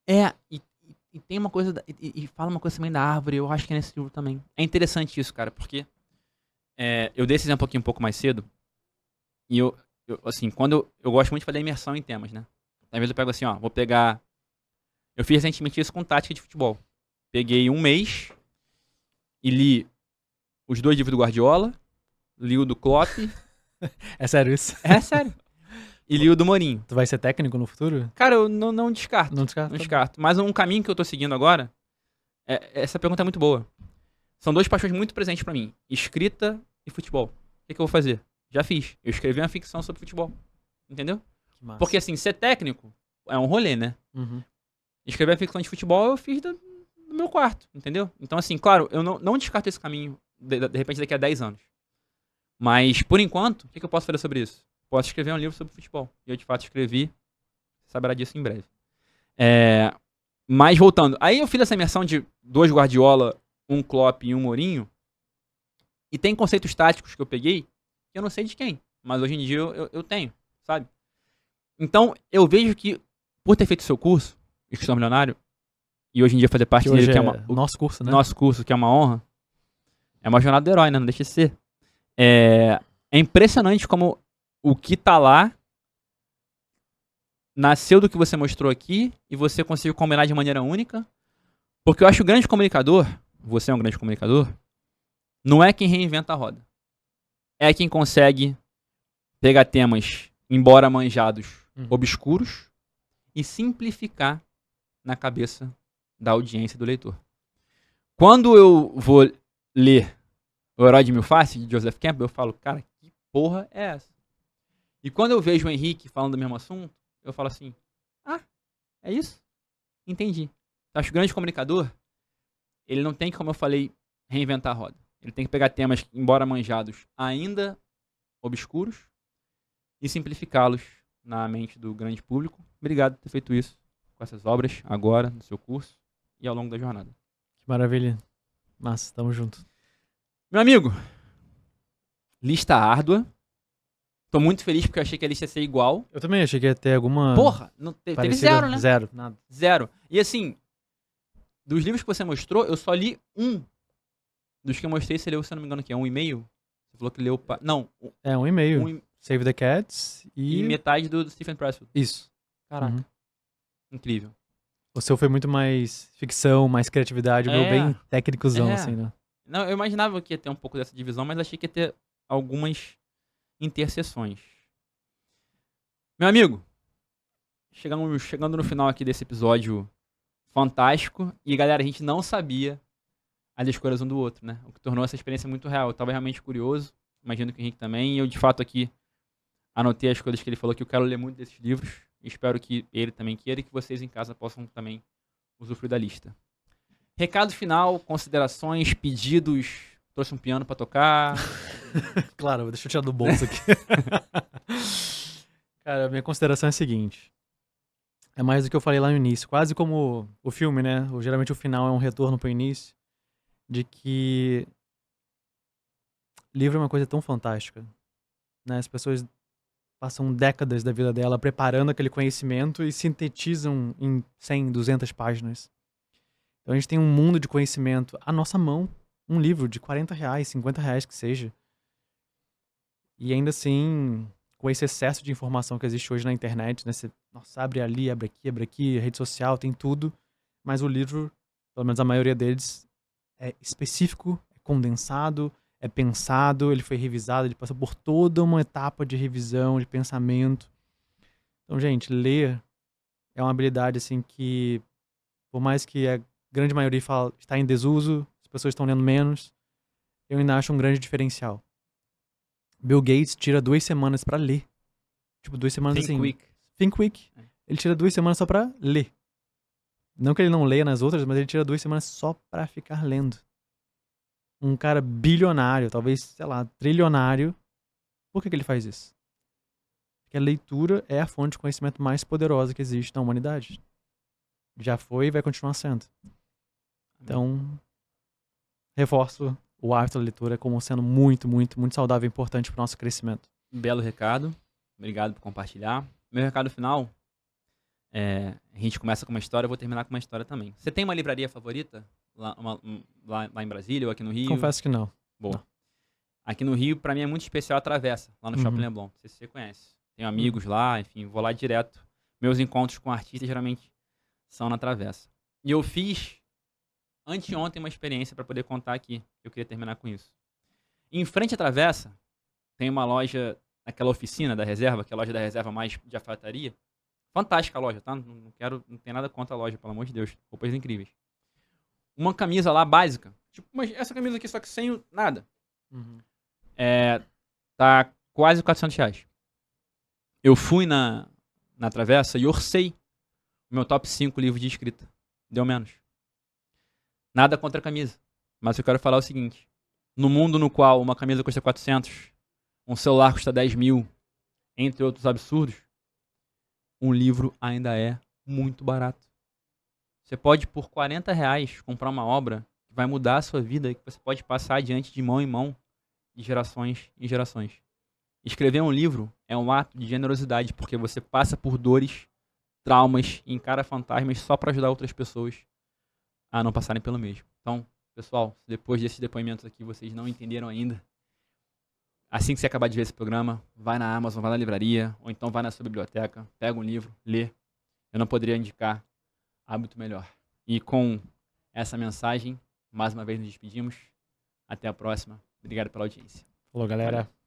E tem uma coisa. E fala uma coisa também da árvore, eu acho que é nesse livro também. É interessante isso, cara, porque eu dei esse exemplo aqui um pouco mais cedo. E assim, quando eu gosto muito de fazer imersão em temas, né? Às vezes eu pego assim, ó, vou pegar. Eu fiz recentemente isso com tática de futebol. Peguei um mês e li os 2 livros do Guardiola, li o do Klopp. É sério isso? É sério. E li o do Mourinho. Tu vai ser técnico no futuro? Cara, eu não descarto. Não descarta? Não descarto. Mas um caminho que eu tô seguindo agora. Essa pergunta é muito boa. São 2 paixões muito presentes pra mim: escrita e futebol. O que eu vou fazer? Já fiz. Eu escrevi uma ficção sobre futebol. Entendeu? Que massa. Porque assim, ser técnico é um rolê, né? Uhum. Escrever a ficção de futebol eu fiz do meu quarto, entendeu? Então, assim, claro, eu não descarto esse caminho, de repente, daqui a 10 anos. Mas, por enquanto, o que eu posso fazer sobre isso? Posso escrever um livro sobre futebol. E eu, de fato, escrevi. Você saberá disso em breve. Mas, voltando. Aí eu fiz essa imersão de 2 Guardiola, um Klopp e um Mourinho. E tem conceitos táticos que eu peguei que eu não sei de quem. Mas hoje em dia eu tenho, sabe? Então, eu vejo que, por ter feito o seu curso, Escritor Milionário, e hoje em dia fazer parte Que dele, hoje que é nosso curso, né? nosso curso, que é uma honra, é uma jornada do herói, né? Não deixa de ser. É impressionante como o que tá lá nasceu do que você mostrou aqui e você conseguiu combinar de maneira única. Porque eu acho que o grande comunicador, você é um grande comunicador, não é quem reinventa a roda. É quem consegue pegar temas, embora manjados, obscuros, e simplificar na cabeça da audiência do leitor. Quando eu vou ler O Herói de Mil Faces, de Joseph Campbell, eu falo, cara, que porra é essa? E quando eu vejo o Henrique falando do mesmo assunto, eu falo assim, é isso? Entendi. Então, acho que o grande comunicador, ele não tem que, como eu falei, reinventar a roda. Ele tem que pegar temas, embora manjados, ainda obscuros, e simplificá-los na mente do grande público. Obrigado por ter feito isso com essas obras, agora, no seu curso, e ao longo da jornada. Que maravilha. Massa, tamo junto. Meu amigo, lista árdua. Tô muito feliz porque eu achei que a lista ia ser igual. Eu também achei que ia ter alguma... Porra, teve parecida. 0, né? Zero, nada. 0. E assim, dos livros que você mostrou, eu só li um. Dos que eu mostrei, você leu, se eu não me engano, que é 1,5? Você falou que leu... Não. É, 1,5. Save the Cats e metade do Stephen Pressfield. Isso. Caraca. Uhum. Incrível. O seu foi muito mais ficção, mais criatividade, o meu bem técnicozão, assim, né? Não, eu imaginava que ia ter um pouco dessa divisão, mas achei que ia ter algumas interseções. Meu amigo, chegando no final aqui desse episódio fantástico, e galera, a gente não sabia as escolhas um do outro, né? O que tornou essa experiência muito real. Eu tava realmente curioso, imagino que o Henrique também, e eu de fato aqui anotei as coisas que ele falou, que eu quero ler muito desses livros, e espero que ele também queira e que vocês em casa possam também usufruir da lista. Recado final, considerações, pedidos. Trouxe um piano pra tocar. Claro, deixa eu tirar do bolso aqui. Cara, a minha consideração é a seguinte. É mais do que eu falei lá no início. Quase como o filme, né? Geralmente o final é um retorno pro início. De que livro é uma coisa tão fantástica. Né? As pessoas passam décadas da vida dela preparando aquele conhecimento e sintetizam em 100, 200 páginas. Então a gente tem um mundo de conhecimento à nossa mão. Um livro de R$40, R$50 que seja. E ainda assim, com esse excesso de informação que existe hoje na internet, né? Você, nossa, abre ali, abre aqui, rede social, tem tudo. Mas o livro, pelo menos a maioria deles, é específico, é condensado, é pensado, ele foi revisado, ele passou por toda uma etapa de revisão, de pensamento. Então, gente, ler é uma habilidade, assim, que, por mais que a grande maioria fala, está em desuso, as pessoas estão lendo menos, eu ainda acho um grande diferencial. Bill Gates tira 2 semanas pra ler. Tipo, 2 semanas Think assim. Quick. Think Week. Ele tira 2 semanas só pra ler. Não que ele não leia nas outras, mas ele tira 2 semanas só pra ficar lendo. Um cara bilionário, talvez, sei lá, trilionário. Por que ele faz isso? Porque a leitura é a fonte de conhecimento mais poderosa que existe na humanidade. Já foi e vai continuar sendo. Então, reforço o hábito da leitura como sendo muito, muito, muito saudável e importante pro nosso crescimento. Belo recado. Obrigado por compartilhar. Meu recado final a gente começa com uma história, eu vou terminar com uma história também. Você tem uma livraria favorita lá em Brasília ou aqui no Rio? Confesso que não. Boa. Não. Aqui no Rio, pra mim é muito especial a Travessa, lá no Shopping Leblon. Não sei se você conhece. Tenho amigos lá, enfim, vou lá direto. Meus encontros com artistas geralmente são na Travessa. E eu fiz anteontem uma experiência pra poder contar aqui. Eu queria terminar com isso. Em frente à Travessa, tem uma loja, aquela oficina da reserva, que é a loja da reserva mais de alfaiataria. Fantástica a loja, tá? Não tem nada contra a loja, pelo amor de Deus. Roupas incríveis. Uma camisa lá básica. Tipo, essa camisa aqui, só que sem nada. Tá quase R$400. Eu fui na Travessa e orcei o meu top 5 livros de escrita. Deu menos. Nada contra a camisa. Mas eu quero falar o seguinte. No mundo no qual uma camisa custa 400, um celular custa 10 mil, entre outros absurdos, um livro ainda é muito barato. Você pode, por R$40, comprar uma obra que vai mudar a sua vida e que você pode passar adiante de mão em mão, de gerações em gerações. Escrever um livro é um ato de generosidade, porque você passa por dores, traumas e encara fantasmas só para ajudar outras pessoas a não passarem pelo mesmo. Então, pessoal, se depois desses depoimentos aqui vocês não entenderam ainda, assim que você acabar de ver esse programa, vai na Amazon, vai na livraria, ou então vai na sua biblioteca, pega um livro, lê. Eu não poderia indicar hábito melhor. E com essa mensagem, mais uma vez nos despedimos. Até a próxima. Obrigado pela audiência. Falou, galera. Valeu.